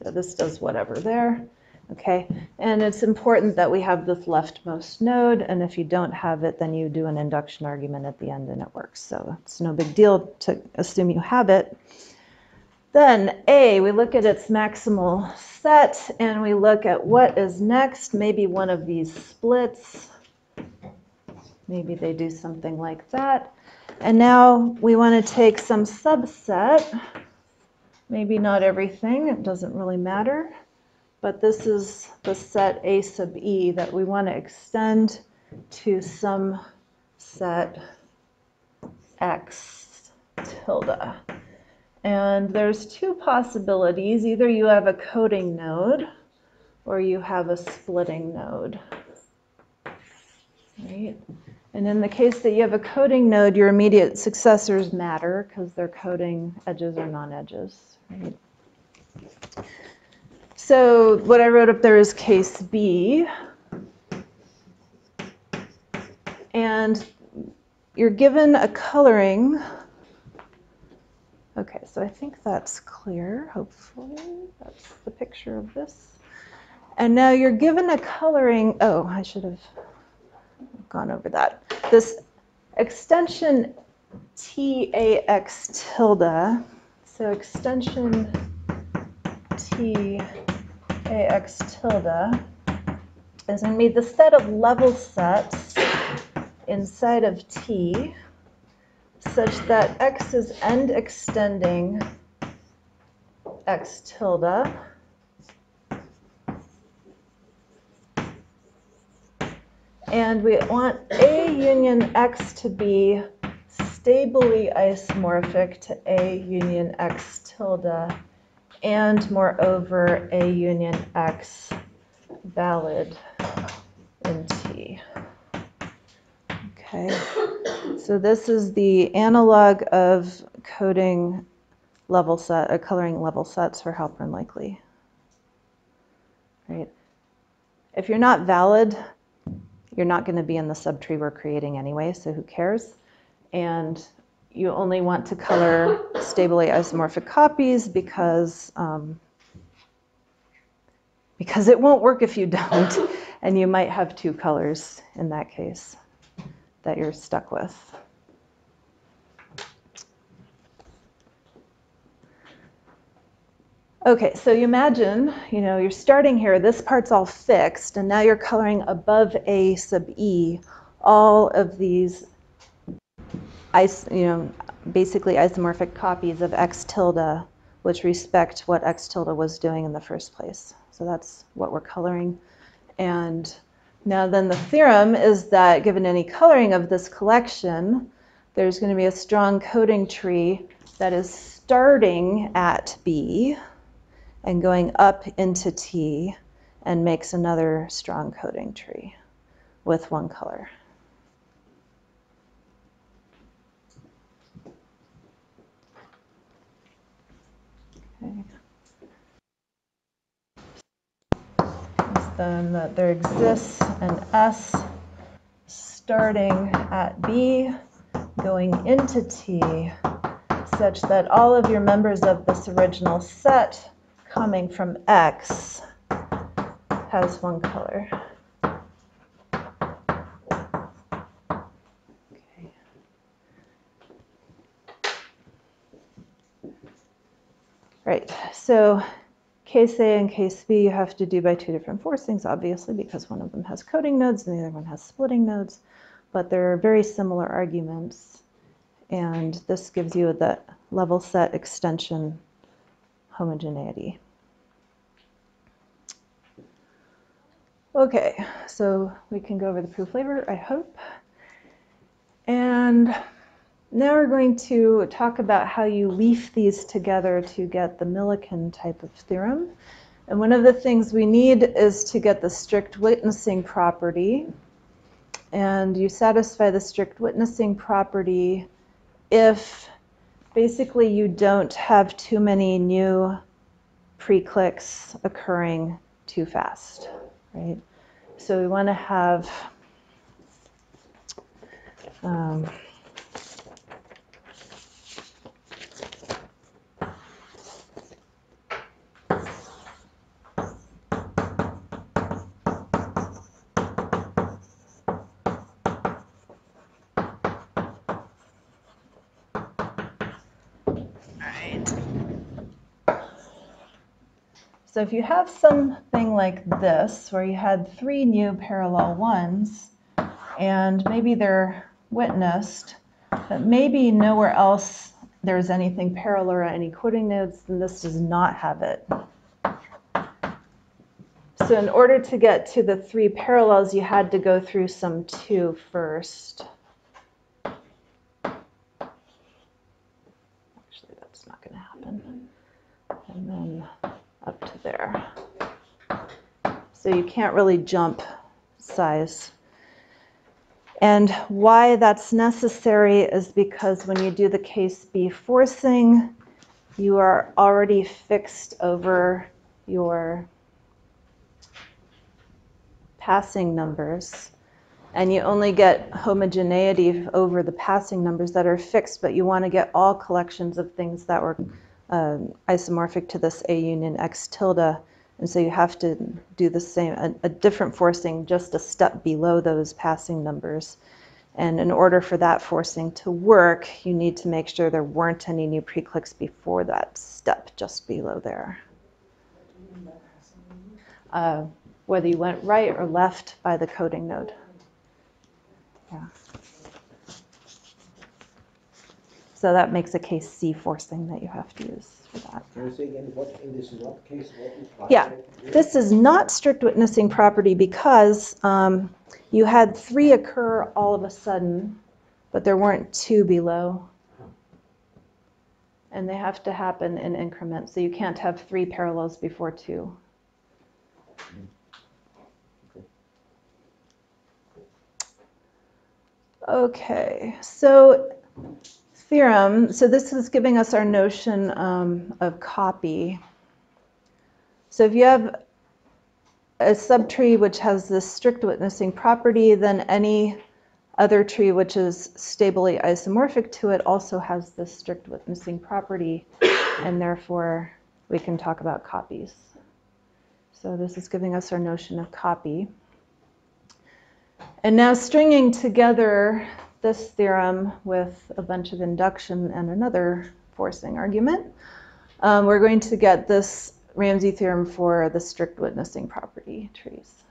So this does whatever there. Okay, and it's important that we have this leftmost node, and if you don't have it, then you do an induction argument at the end and it works. So it's no big deal to assume you have it. Then A, we look at its maximal set, and we look at what is next. Maybe one of these splits. Maybe they do something like that. And now we want to take some subset. Maybe not everything, it doesn't really matter. But this is the set A sub E that we want to extend to some set X tilde. And there's two possibilities. Either you have a coding node or you have a splitting node. Right? And in the case that you have a coding node, your immediate successors matter because they're coding edges or non-edges. Right? So what I wrote up there is case B. And you're given a coloring. Okay, so I think that's clear, hopefully. That's the picture of this. And now you're given a coloring. Oh, I should have gone over that. This extension TAX tilde, so extension TAX tilde is going to be the set of level sets inside of T such that X is end extending X tilde. And we want A union X to be stably isomorphic to A union X tilde, and moreover, A union X valid in T. Okay, so this is the analog of coding level set, or coloring level sets for Halpern likely. Right? If you're not valid, you're not going to be in the subtree we're creating anyway, so who cares? And you only want to color stably isomorphic copies because it won't work if you don't, and you might have two colors in that case that you're stuck with. Okay, so you imagine, you're starting here, this part's all fixed, and now you're coloring above A sub E all of these, basically isomorphic copies of X tilde, which respect what X tilde was doing in the first place. So that's what we're coloring. And now then the theorem is that given any coloring of this collection, there's going to be a strong coding tree that is starting at B and going up into T and makes another strong coding tree with one color. Okay. Then that there exists an S starting at B, going into T, such that all of your members of this original set coming from X has one color. Okay. Right, so case A and case B you have to do by two different forcings, obviously, because one of them has coding nodes and the other one has splitting nodes. But they're very similar arguments. And this gives you the level set extension homogeneity. Okay, so we can go over the proof later, I hope. And now we're going to talk about how you leaf these together to get the Millikan type of theorem. And one of the things we need is to get the strict witnessing property. And you satisfy the strict witnessing property if basically you don't have too many new pre-cliques occurring too fast, right? So we want to have so if you have something like this, where you had three new parallel ones, and maybe they're witnessed, but maybe nowhere else there's anything parallel or any coding nodes, then this does not have it. So in order to get to the three parallels, you had to go through some two first. Actually, that's not going to happen. And then up to there. So you can't really jump size. And why that's necessary is because when you do the case B forcing, you are already fixed over your passing numbers. And you only get homogeneity over the passing numbers that are fixed, but you want to get all collections of things that were isomorphic to this A union X tilde. And so you have to do the same, a different forcing just a step below those passing numbers. And in order for that forcing to work, you need to make sure there weren't any new pre-cliques before that step just below there. Whether you went right or left by the coding node. Yeah. So that makes a case C forcing that you have to use for that. Can you say again what in this not case, what is Yeah, this is not strict witnessing property because you had three occur all of a sudden, but there weren't two below. And they have to happen in increments, so you can't have three parallels before two. Okay, so theorem, so this is giving us our notion of copy. So if you have a subtree which has this strict witnessing property, then any other tree which is stably isomorphic to it also has this strict witnessing property, and therefore we can talk about copies. So this is giving us our notion of copy. And now stringing together this theorem with a bunch of induction and another forcing argument, we're going to get this Ramsey theorem for the strict witnessing property trees.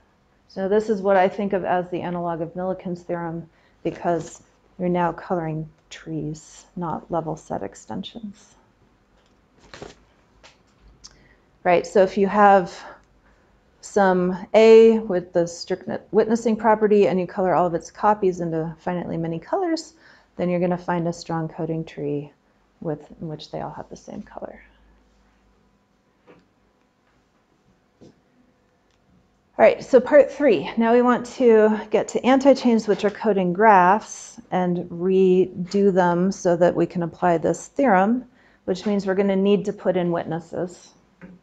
So this is what I think of as the analog of Millikan's theorem, because you're now coloring trees, not level set extensions. Right, so if you have some A with the strict witnessing property and you color all of its copies into finitely many colors, then you're going to find a strong coding tree in which they all have the same color. All right, so part 3. Now we want to get to antichains, which are coding graphs, and redo them so that we can apply this theorem, which means we're going to need to put in witnesses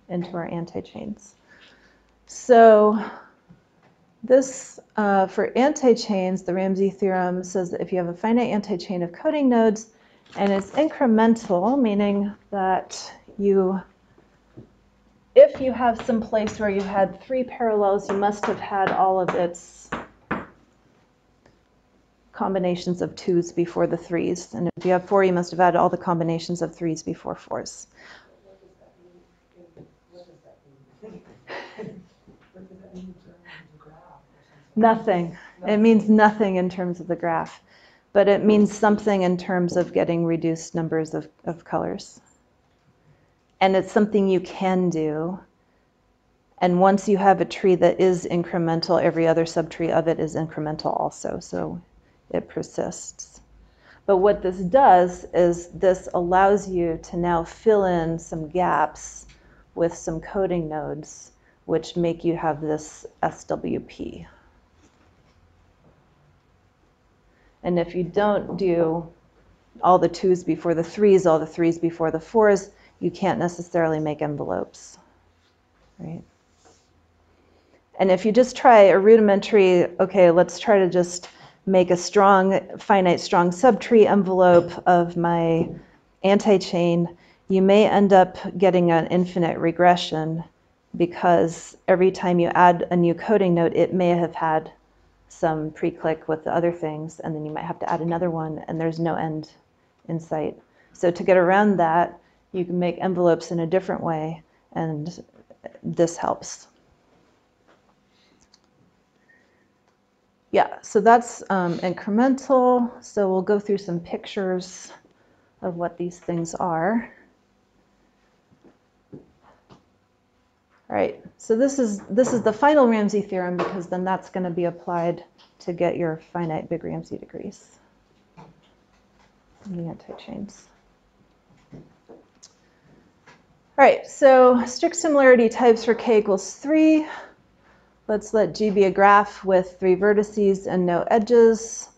into our antichains. So this, for antichains, the Ramsey theorem says that if you have a finite antichain of coding nodes and it's incremental, meaning that if you have some place where you had 3 parallels, you must have had all of its combinations of 2s before the 3s. And if you have 4, you must have had all the combinations of 3s before 4s. What does that mean in terms of the graph or something? Nothing. It means nothing in terms of the graph, but it means something in terms of getting reduced numbers of colors. And it's something you can do. And once you have a tree that is incremental, every other subtree of it is incremental also, so it persists. But what this does is this allows you to now fill in some gaps with some coding nodes, which make you have this SWP. And if you don't do all the 2's before the 3's, all the 3's before the 4's, you can't necessarily make envelopes, right? And if you just try a rudimentary, okay, let's try to just make a strong, finite strong subtree envelope of my antichain, you may end up getting an infinite regression because every time you add a new coding node, it may have had some pre-clique with the other things, and then you might have to add another one, and there's no end in sight. So to get around that, you can make envelopes in a different way, and this helps. Yeah, so that's incremental. So we'll go through some pictures of what these things are. All right, so this is the final Ramsey theorem, because then that's going to be applied to get your finite big Ramsey degrees in the antichains. All right, so strict similarity types for k equals 3. Let's let G be a graph with 3 vertices and no edges.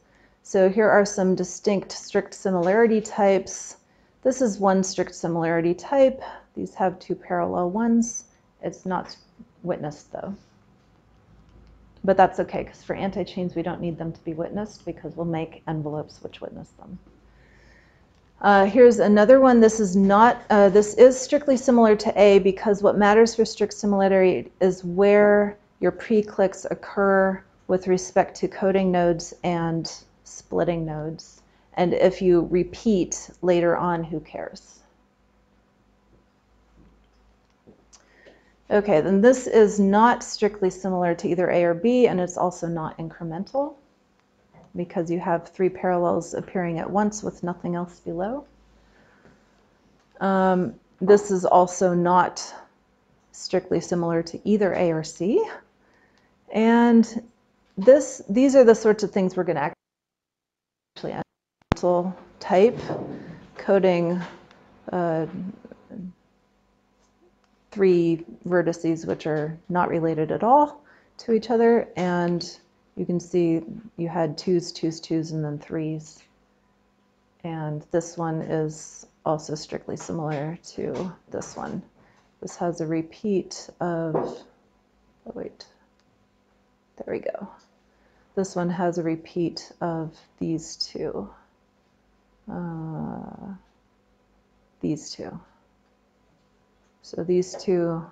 So here are some distinct strict similarity types. This is one strict similarity type. These have 2 parallel ones. It's not witnessed though. But that's okay, because for antichains we don't need them to be witnessed because we'll make envelopes which witness them. Here's another one. This is not. This is strictly similar to A, because what matters for strict similarity is where your pre-cliques occur with respect to coding nodes and splitting nodes. And if you repeat later on, who cares? Okay, then this is not strictly similar to either A or B, and it's also not incremental, because you have 3 parallels appearing at once with nothing else below. This is also not strictly similar to either A or C. And these are the sorts of things we're going to actually incremental type, coding 3 vertices which are not related at all to each other, and you can see you had 2's, 2's, 2's, and then 3's. And this one is also strictly similar to this one. This has a repeat of, oh wait, there we go. This one has a repeat of these 2. These 2. So these 2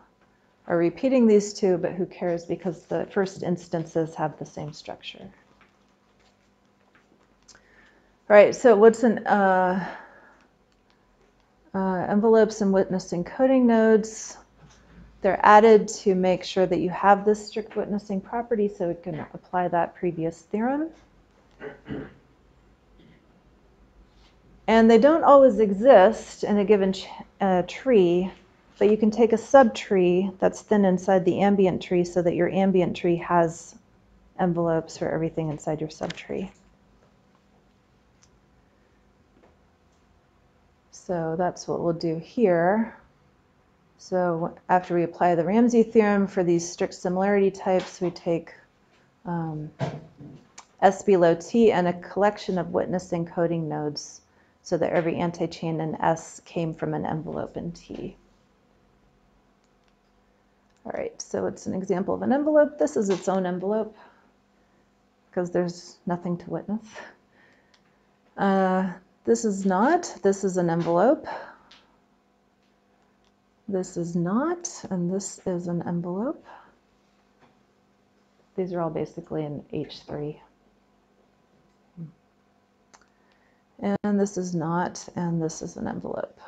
are repeating these 2, but who cares, because the first instances have the same structure. All right, so what's an envelopes and witnessing coding nodes? They're added to make sure that you have this strict witnessing property, so we can apply that previous theorem. And they don't always exist in a given tree, but you can take a subtree that's thin inside the ambient tree so that your ambient tree has envelopes for everything inside your subtree. So that's what we'll do here. So after we apply the Ramsey theorem for these strict similarity types, we take S below T and a collection of witnessing coding nodes so that every antichain in S came from an envelope in T. All right, so it's an example of an envelope. This is its own envelope because there's nothing to witness. This is not. This is an envelope. This is not, and this is an envelope. These are all basically in H3. And this is not, and this is an envelope.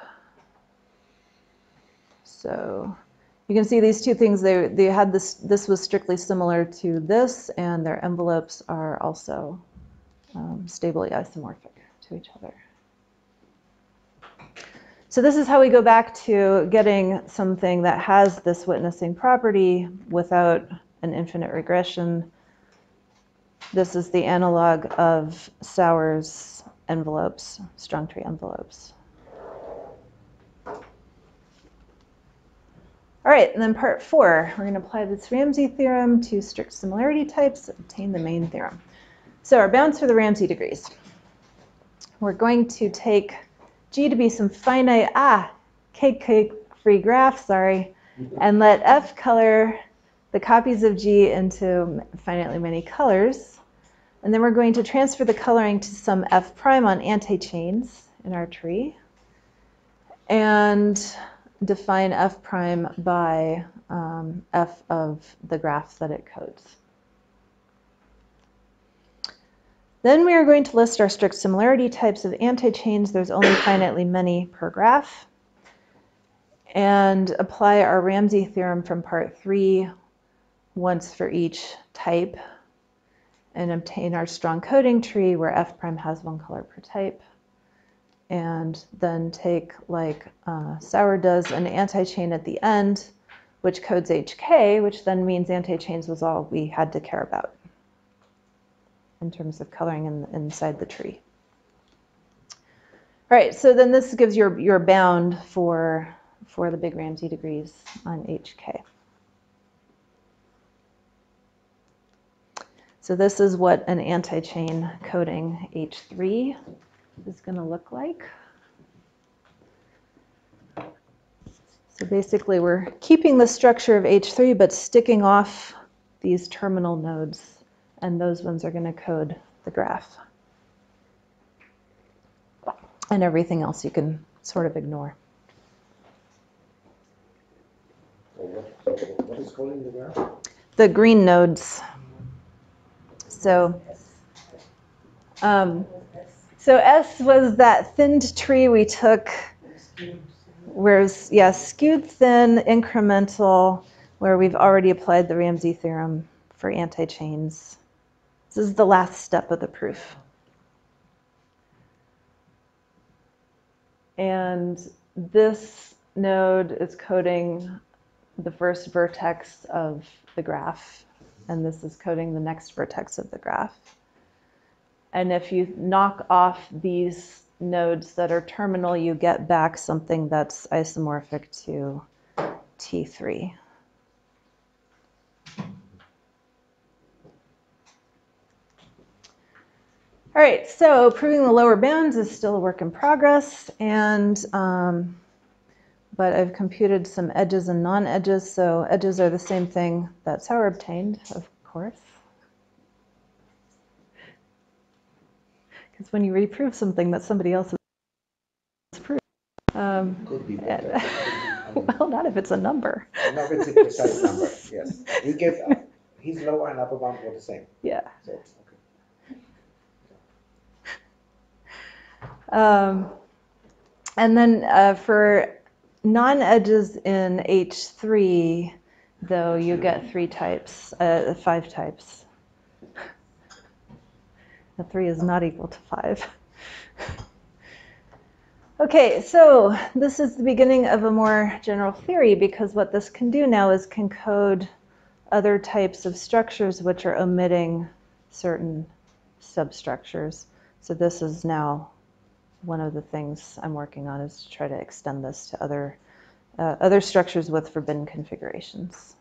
So You can see these two things, they had this was strictly similar to this, and their envelopes are also stably isomorphic to each other. So this is how we go back to getting something that has this witnessing property without an infinite regression. This is the analog of Sauer's envelopes, strong tree envelopes. All right, and then part 4, we're going to apply this Ramsey theorem to strict similarity types, obtain the main theorem. So our bounds for the Ramsey degrees. We're going to take G to be some finite, free graph, sorry, and let F color the copies of G into finitely many colors. And then we're going to transfer the coloring to some F prime on antichains in our tree. And define F prime by F of the graph that it codes. Then we are going to list our strict similarity types of antichains. There's only finitely many per graph. And apply our Ramsey theorem from part 3 once for each type. And obtain our strong coding tree where F prime has one color per type. And then take, like Sauer does, an antichain at the end, which codes HK, which then means antichains was all we had to care about in terms of coloring inside the tree. All right, so then this gives your bound for the big Ramsey degrees on HK. So this is what an antichain coding H3 is going to look like. So basically we're keeping the structure of H3 but sticking off these terminal nodes, and those ones are going to code the graph. And everything else you can sort of ignore. What is coding the graph? The green nodes. So S was that thinned tree we took, whereas, yeah, skewed thin, incremental, where we've already applied the Ramsey theorem for antichains. This is the last step of the proof. And this node is coding the first vertex of the graph, and this is coding the next vertex of the graph. And if you knock off these nodes that are terminal, you get back something that's isomorphic to T3. All right, so proving the lower bounds is still a work in progress, and but I've computed some edges and non-edges. So edges are the same thing that Sauer obtained, of course. Because when you reprove something that somebody else has proved, Could be better. well, not if it's a number. Not if it's a precise number, yes. He gave his lower and upper bound were the same. Yeah. So, okay. And then for non-edges in H3, though, you get 5 types. The 3 is not equal to 5. Okay, so this is the beginning of a more general theory, because what this can do now is can code other types of structures which are omitting certain substructures. So this is now one of the things I'm working on, is to try to extend this to other structures with forbidden configurations.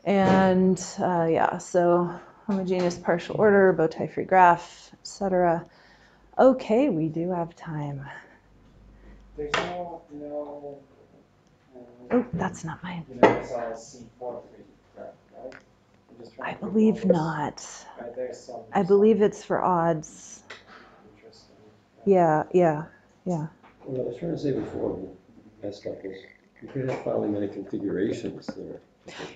And yeah, so homogeneous partial order, bow tie free graph, etc. Okay, we do have time. There's no Oh, that's not mine. universal C4 free graph, right? I'm just trying I to put believe numbers. not. Right, there's some. I believe it's for odds. Interesting. Yeah. Well, I was trying to say before, messed up, is you could have finally many configurations there.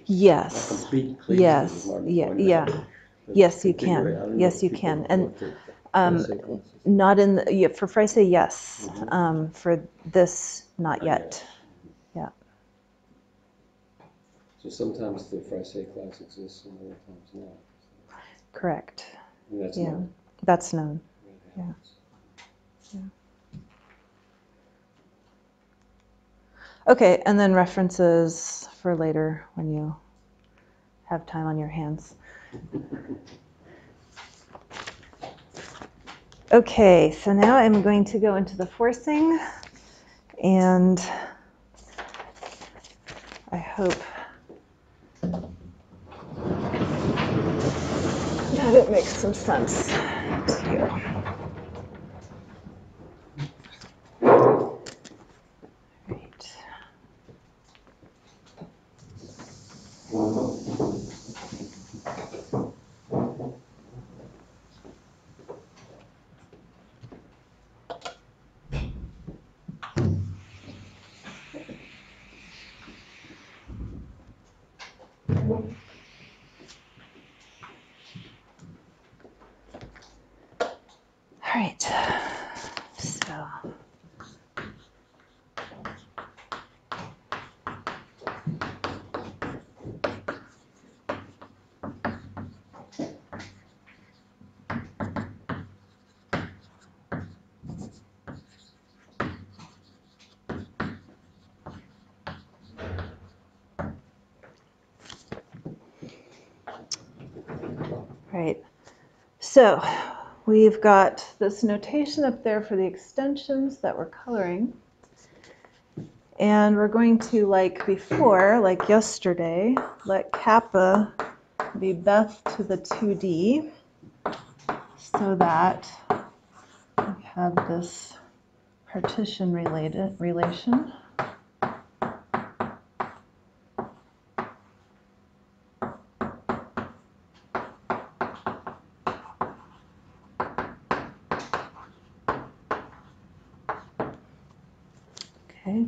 Yes. A complete clique, Yes. as Mark Yeah. pointed Yeah. out. But Yes, you configurate, can. I don't know Yes, if you people can. And looked at essay classes. not in the, yeah, for Freise, yes. For this, not yet. Yet. So sometimes the Frise class exists and other times not. Correct. And that's Yeah, known. that's known. That Yeah. happens. Okay, and then references for later when you have time on your hands. Okay, so now I'm going to go into the forcing, and I hope that it makes some sense to you. Right. All right, so right. So we've got this notation up there for the extensions that we're coloring. And we're going to, like before, like yesterday, let kappa be Beth to the 2D so that we have this partition relation. Okay.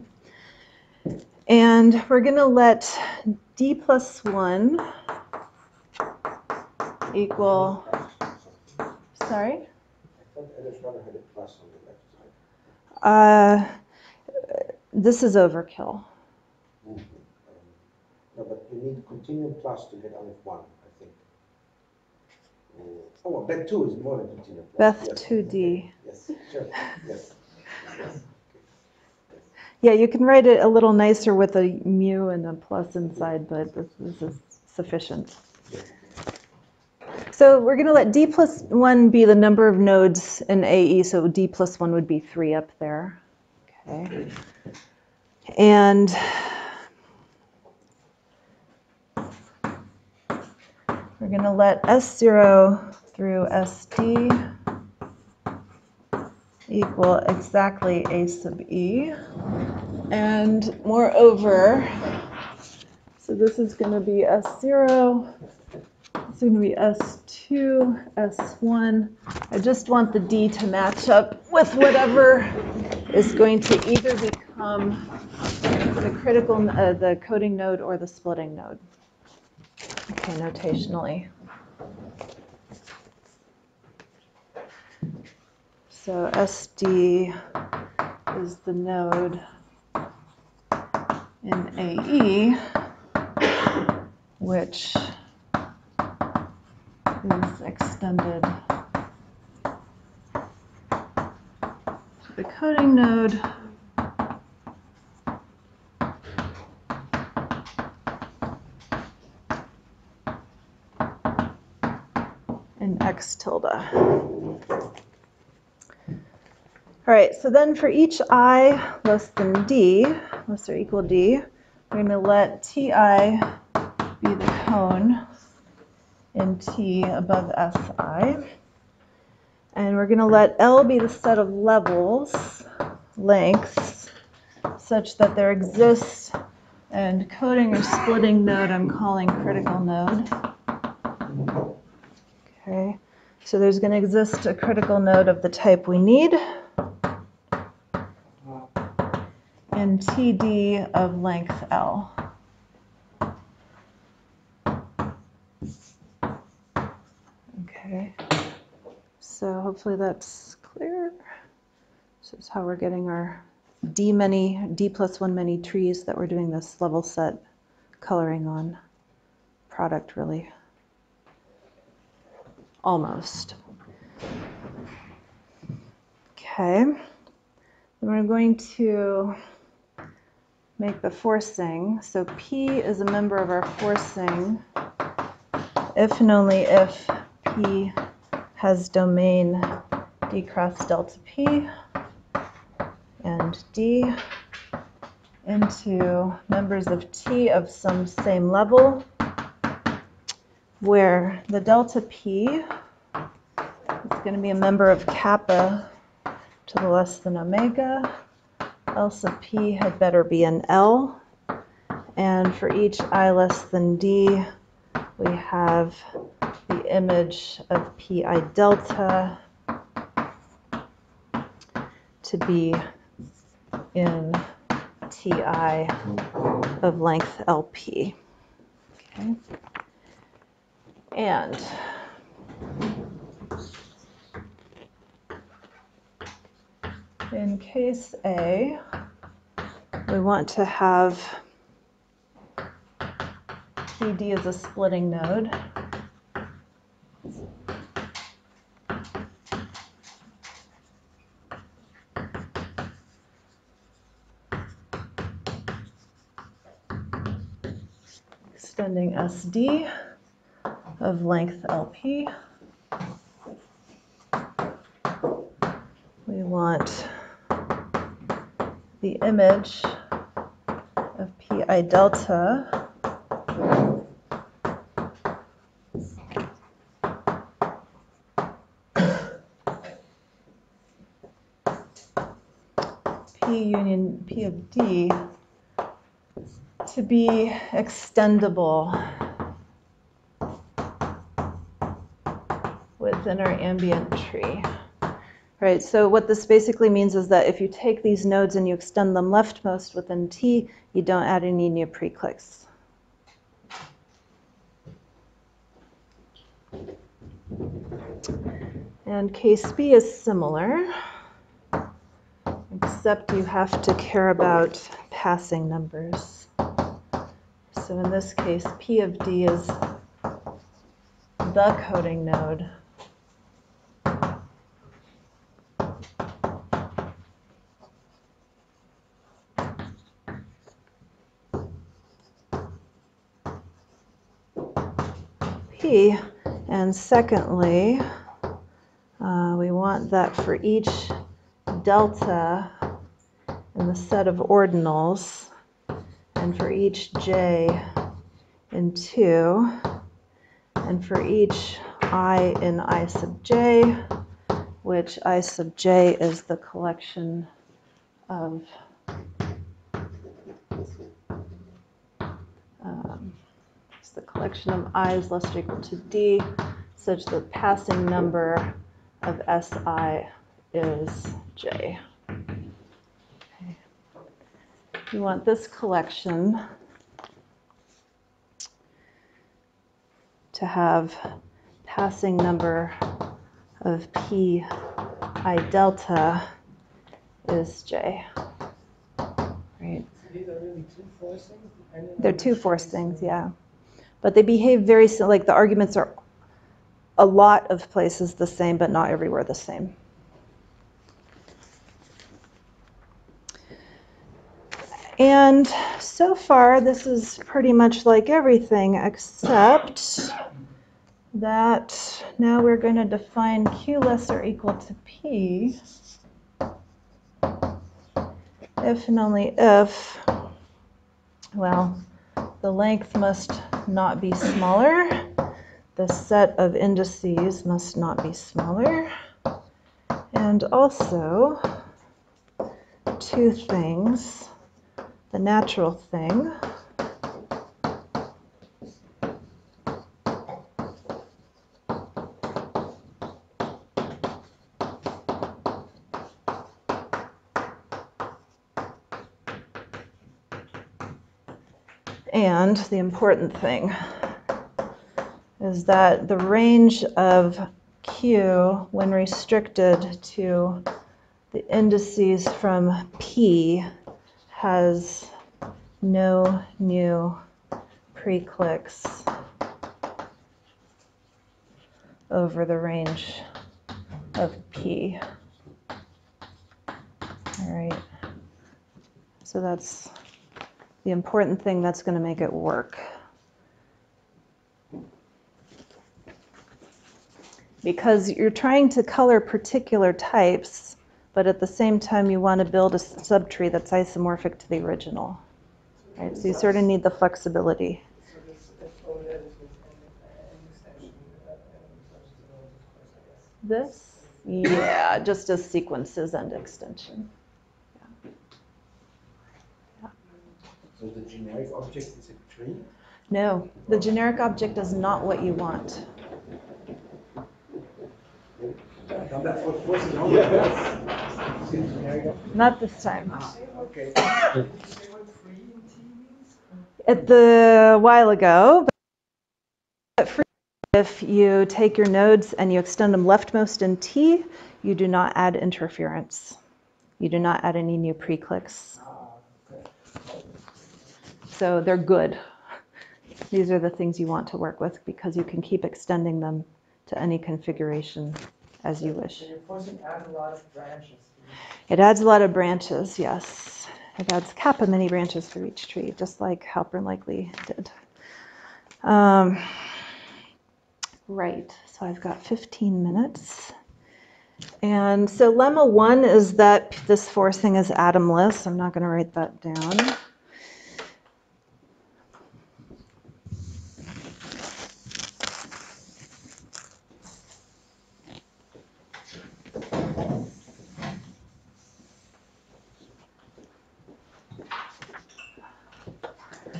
And we're going to let d plus 1 equal, sorry? I thought Alice had a plus on the left side. This is overkill. No, but you need continuum plus to get Aleph 1, I think. Oh, well, Beth 2 is more than continuum plus. Beth Yes. 2D. Okay. Yes, sure. Yes. Yes. Yeah, you can write it a little nicer with a mu and a plus inside, but this is sufficient. So we're going to let d plus 1 be the number of nodes in AE, so d plus 1 would be 3 up there. Okay. And we're going to let S0 through SD equal exactly A sub E. And moreover, so this is going to be S0, it's going to be S2, S1. I just want the D to match up with whatever is going to either become the critical, the coding node or the splitting node. Okay, notationally. So SD is the node in AE, which is extended to the coding node in X tilde. All right, so then for each I less than D, less or equal D, we're going to let Ti be the cone in T above Si. And we're going to let L be the set of levels, lengths, such that there exists an coding or splitting node I'm calling critical node. Okay, so there's going to exist a critical node of the type we need, and TD of length L. Okay, so hopefully that's clear. This is how we're getting our D plus 1 many trees that we're doing this level set coloring on product, really. Almost. Okay. Then we're going to make the forcing. So P is a member of our forcing if and only if P has domain D cross delta P and D into members of T of some same level, where the delta P is going to be a member of kappa to the less than omega, else of P had better be an L, and for each I less than D, we have the image of Pi delta to be in Ti of length LP. Okay. And in case A, we want to have PD as a splitting node. Extending SD of length LP. We want the image of Pi delta P union P of D to be extendable within our ambient tree. Right, so what this basically means is that if you take these nodes and you extend them leftmost within T, you don't add any new precliques. And case B is similar, except you have to care about passing numbers. So in this case, P of D is the coding node. P, and secondly, we want that for each delta in the set of ordinals, and for each j in 2, and for each I in I sub j, which I sub j is the collection of i's less or equal to d, such that passing number of si is j. Okay. You want this collection to have passing number of Pi delta is j. Right. These are really two forcings? They're two forcings, yeah. But they behave very similar, like the arguments are a lot of places the same, but not everywhere the same. And so far, this is pretty much like everything, except that now we're going to define Q less or equal to P if and only if, well, the length must not be smaller, the set of indices must not be smaller, and also two things. The natural thing and the important thing is that the range of Q, when restricted to the indices from P, has no new pre-cliques over the range of P. All right. So that's the important thing that's going to make it work. Because you're trying to color particular types, but at the same time you want to build a subtree that's isomorphic to the original. Right? So you sort of need the flexibility. So this only that is an extension versus the nodes, of course, I guess. This? Yeah, just as sequences and extension. So the generic object is a tree? No, the generic object is not what you want. That's what was it on? Not this time. Okay. Did you say what free in T means? At the while ago, but free, if you take your nodes and you extend them leftmost in T, you do not add interference. You do not add any new pre-cliques. So they're good. These are the things you want to work with because you can keep extending them to any configuration as you wish. So you're forcing add a lot of branches. It adds a lot of branches, yes. It adds kappa many branches for each tree, just like Halpern likely did. Right, so I've got 15 minutes. And so lemma 1 is that this forcing is atomless. I'm not going to write that down.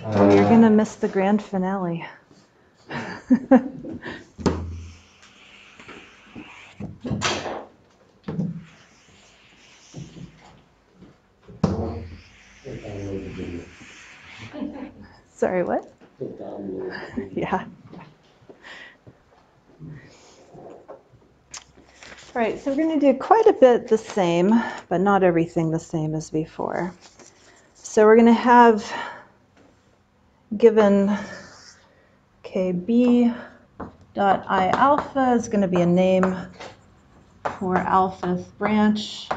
Oh, you're going to miss the grand finale. Sorry, what? Yeah. All right, so we're going to do quite a bit the same, but not everything the same as before. So we're going to have given, okay, b dot I alpha is going to be a name for alphath branch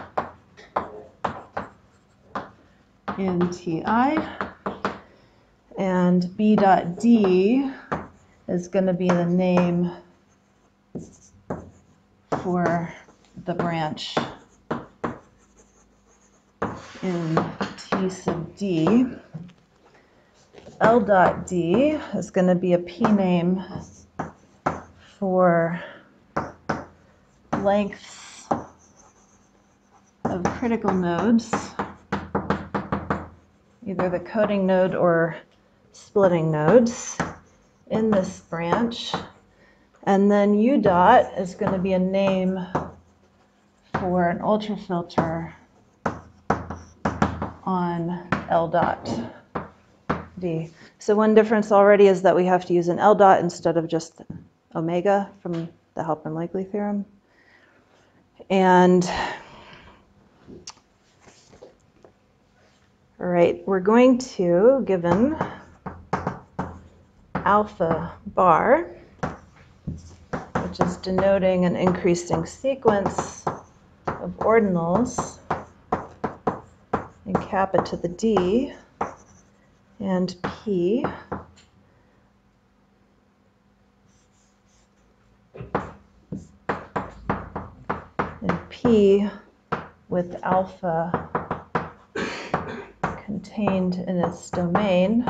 in Ti, and b dot d is going to be the name for the branch in T sub d. L dot d is going to be a p name for lengths of critical nodes, either the coding node or splitting nodes in this branch. And then U dot is going to be a name for an ultrafilter on L dot D. So one difference already is that we have to use an L dot instead of just omega from the Halpern likely theorem. And all right, we're going to, given alpha bar, which is denoting an increasing sequence of ordinals in kappa to the d, and p, and p with alpha contained in its domain.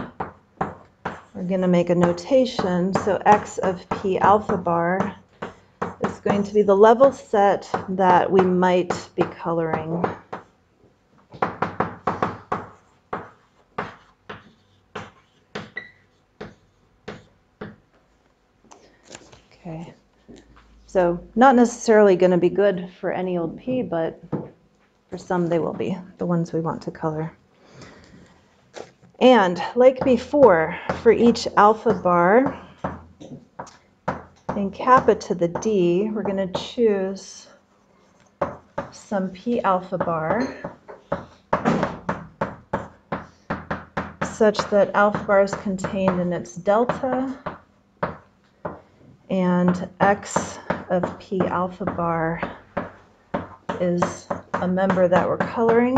We're going to make a notation. So x of p alpha bar is going to be the level set that we might be coloring. Okay, so not necessarily going to be good for any old p, but for some they will be, the ones we want to color. And like before, for each alpha bar in kappa to the d, we're going to choose some p alpha bar such that alpha bar is contained in its delta, and x of p alpha bar is a member that we're coloring.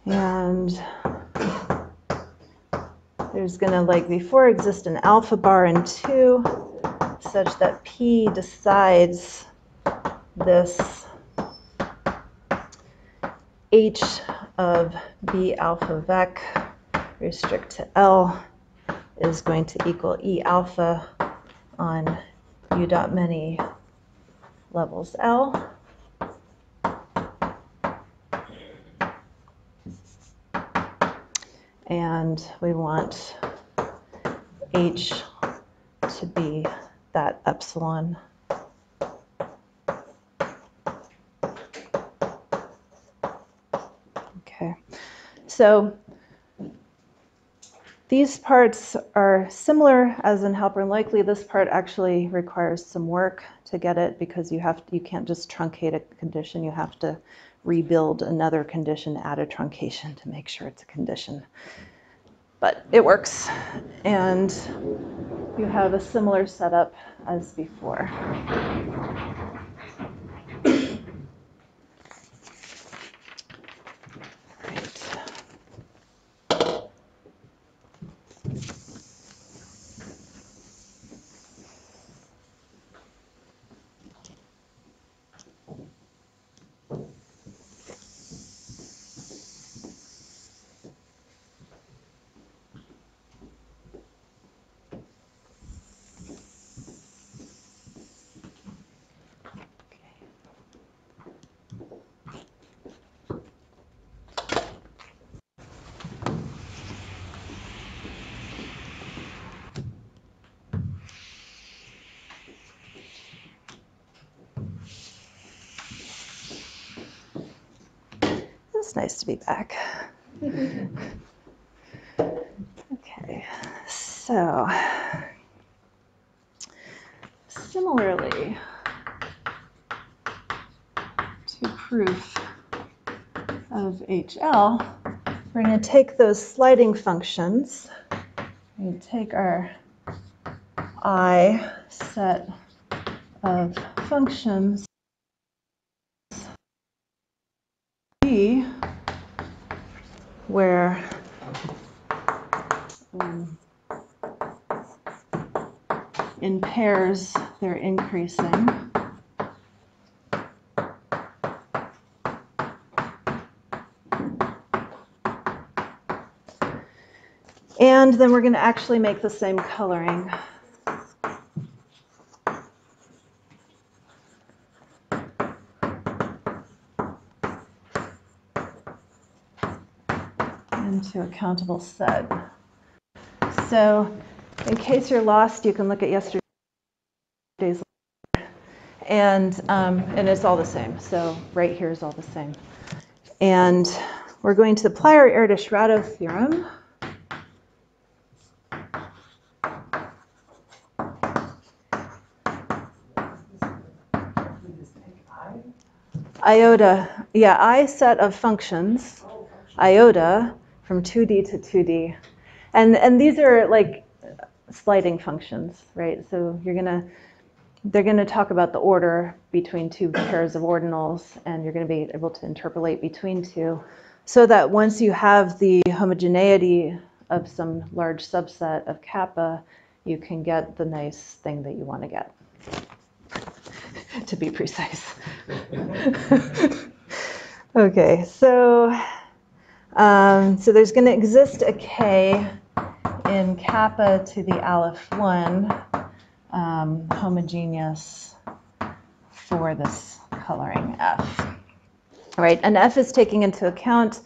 And there's going to, like before, exist an alpha bar in 2 such that P decides this H of B alpha vec restrict to L is going to equal E alpha on U dot many levels L. And we want H to be that epsilon. Okay, so these parts are similar as in helper and likely. This part actually requires some work to get it because you can't just truncate a condition. You have to rebuild another condition, add a truncation to make sure it's a condition. But it works, and you have a similar setup as before. It's nice to be back. Okay, so similarly to proof of HL, we're going to take those sliding functions. We take our I set of functions B, where in pairs they're increasing. And then we're going to actually make the same coloring. Into a countable set. So in case you're lost, you can look at yesterday's and it's all the same. So right here is all the same. And we're going to apply our Erdős-Rado theorem. Iota, yeah, I set of functions, iota, from 2D to 2D. And these are like sliding functions, right? So they're gonna talk about the order between two pairs of ordinals, and you're gonna be able to interpolate between two, so that once you have the homogeneity of some large subset of kappa, you can get the nice thing that you want to get. To be precise. Okay, so there's going to exist a k in kappa to the aleph 1 homogeneous for this coloring f. All right, and f is taking into account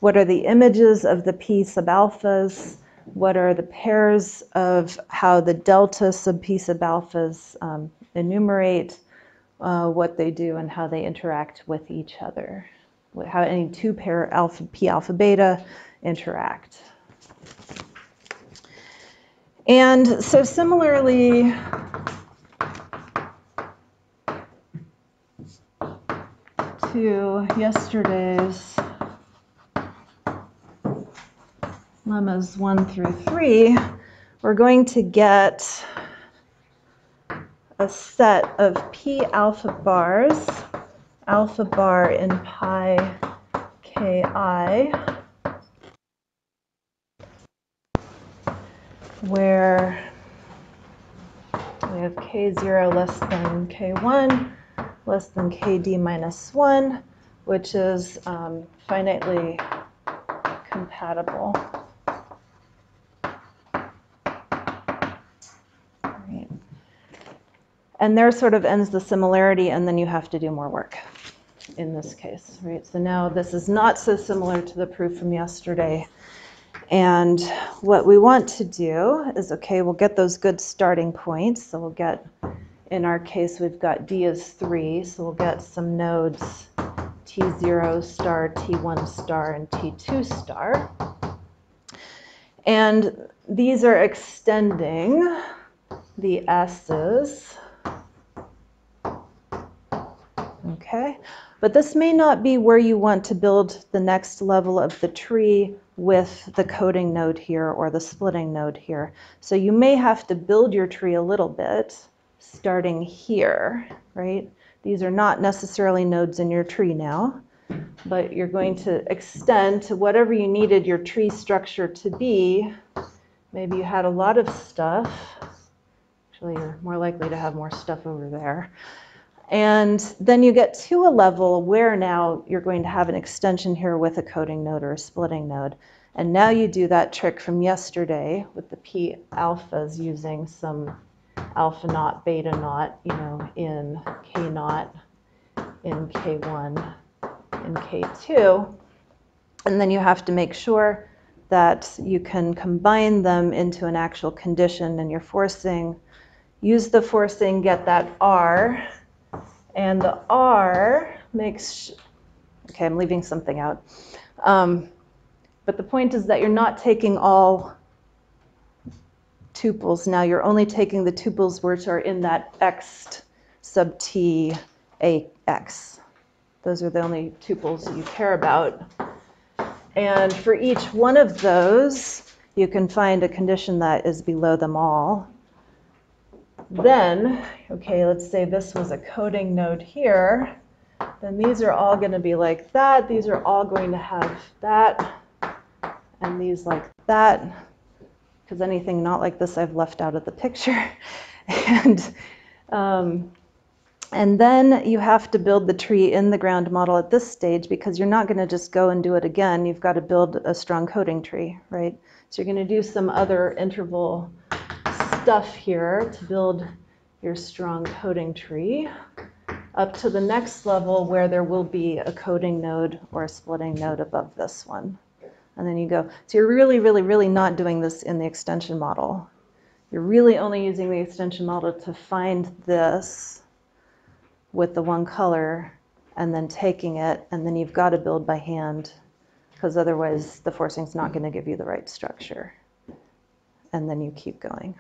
what are the images of the p subalphas, what are the pairs of how the delta sub p subalphas enumerate, what they do and how they interact with each other, how any two pair alpha p alpha beta interact. And so similarly, to yesterday's lemmas 1 through 3, we're going to get a set of p alpha bars, alpha bar in pi ki, where we have k0 less than k1 less than kd minus 1, which is finitely compatible. Right. And there sort of ends the similarity, and then you have to do more work in this case. Right? So now this is not so similar to the proof from yesterday. And what we want to do is, okay, we'll get those good starting points. So we'll get, in our case, we've got D is 3, so we'll get some nodes T0 star, T1 star, and T2 star. And these are extending the S's. Okay, but this may not be where you want to build the next level of the tree with the coding node here or the splitting node here. So you may have to build your tree a little bit starting here, right? These are not necessarily nodes in your tree now, but you're going to extend to whatever you needed your tree structure to be. Maybe you had a lot of stuff. Actually, you're more likely to have more stuff over there. And then you get to a level where now you're going to have an extension here with a coding node or a splitting node. And now you do that trick from yesterday with the p alphas using some alpha naught, beta naught, in k naught, in k1, in k2. And then you have to make sure that you can combine them into an actual condition, and you're forcing, use the forcing, get that R. And the R makes, okay, I'm leaving something out. But the point is that you're not taking all tuples now. You're only taking the tuples which are in that X sub T AX. Those are the only tuples that you care about. And for each one of those, you can find a condition that is below them all. Then, okay, let's say this was a coding node here. Then these are all going to be like that. These are all going to have that. And these like that. Because anything not like this I've left out of the picture. And then you have to build the tree in the ground model at this stage, because you're not going to just go and do it again. You've got to build a strong coding tree, right? So you're going to do some other interval stuff here to build your strong coding tree up to the next level where there will be a coding node or a splitting node above this one. And then you go. So you're really, really, really not doing this in the extension model. You're really only using the extension model to find this with the one color and then taking it, and then you've got to build by hand, because otherwise the forcing's not going to give you the right structure. And then you keep going.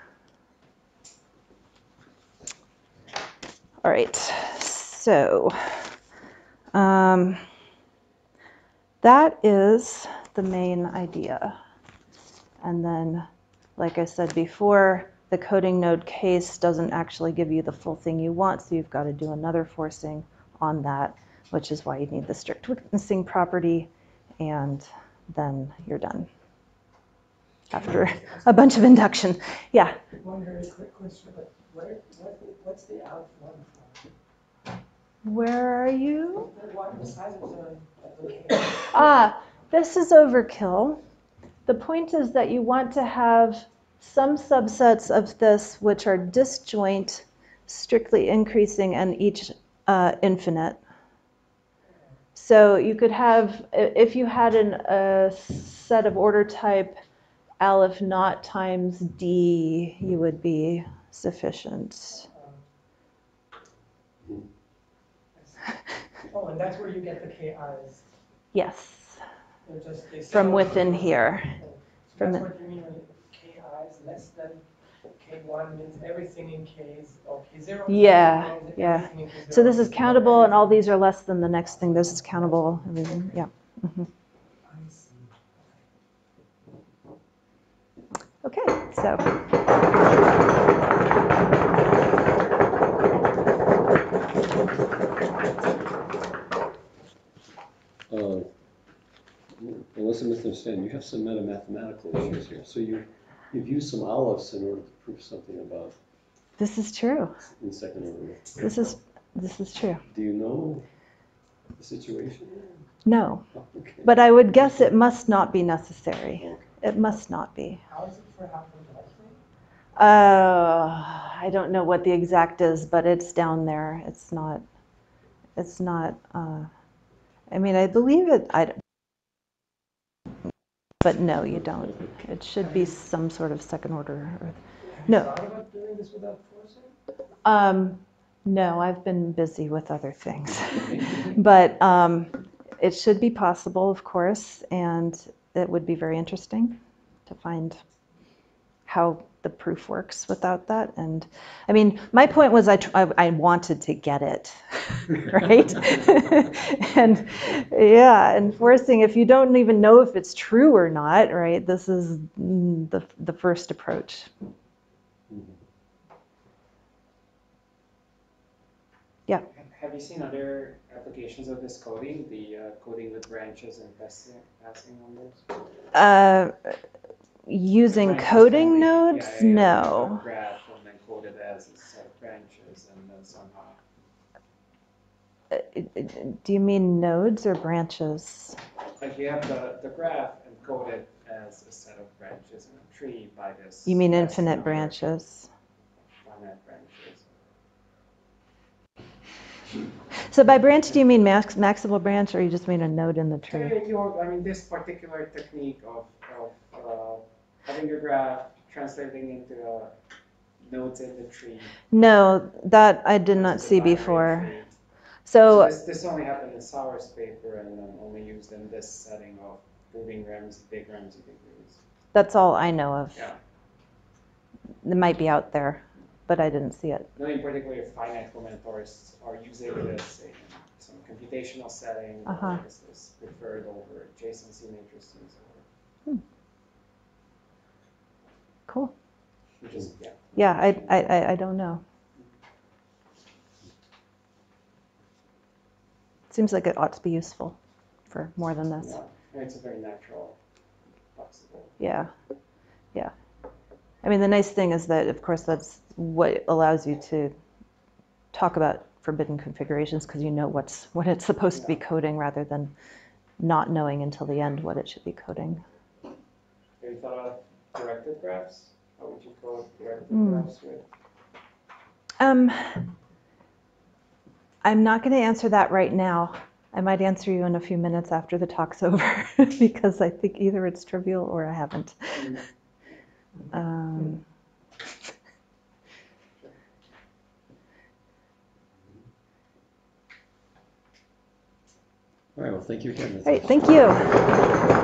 All right, so that is the main idea. And then, like I said before, the coding node case doesn't actually give you the full thing you want, so you've got to do another forcing on that, which is why you need the strict witnessing property, and then you're done after a bunch of induction. Yeah? One very quick question, but what's the alpha one from? Where are you? The one besides the This is overkill. The point is that you want to have some subsets of this which are disjoint, strictly increasing, and each infinite. So you could have, if you had a set of order type aleph naught times D, you would be sufficient. Oh, and that's where you get the KIs. Yes, They from within here. So that's what you mean when KIs less than K1 means everything in K is K0. Yeah, K1 is yeah. everything in K0. So this is countable, and all these are less than the next thing. This is countable. Everything. Yeah. Mhm. I see. Okay. So. Unless I misunderstand, you have some mathematical issues here. So you've used some olives in order to prove something about This is true. in second order. This is true. Do you know the situation? No, Oh, okay. but I would guess it must not be necessary. Okay. It must not be. How is it for half-life also? I don't know what the exact is, but it's down there. It's not. I mean, I believe it. But no, you don't. It should be some sort of second order. You No. thought about doing this without forcing? No, I've been busy with other things. But it should be possible, of course, and it would be very interesting to find how the proof works without that. And I mean, my point was I wanted to get it, right? And yeah, and forcing, if you don't even know if it's true or not, right? This is the first approach. Yeah. Have you seen other applications of this coding, the coding with branches and passing on those? Using Branches coding can be- nodes? yeah, you have No. a graph and then code it as a set of branches and then somehow. Do you mean nodes or branches? Like you have the graph and code it as a set of branches in a tree by this. You mean passing infinite number, branches? Finite branches. So by branch, do you mean maximal branch, or you just mean a node in the tree? I mean, this particular technique of having your graph translating into nodes in the tree. No, that I did not versus a see binary before. tree. So this only happened in Sauer's paper and only used in this setting of proving big Ramsey degrees. that's all I know of. Yeah. It might be out there, but I didn't see it. No, in particular, finite combinatorists are using this in some computational setting, or this is preferred over adjacency matrices. Cool. Which is, yeah. Yeah, I don't know. Seems like it ought to be useful for more than this. Yeah, and it's a very natural, flexible. Yeah, yeah. I mean, the nice thing is that, of course, that's what allows you to talk about forbidden configurations, because you know what it's supposed to be coding, rather than not knowing until the end what it should be coding. Have you thought about directed graphs? How would you code directed graphs with? I'm not going to answer that right now. I might answer you in a few minutes after the talk's over, because I think either it's trivial or I haven't. All right, well, thank you again. All right, thank you.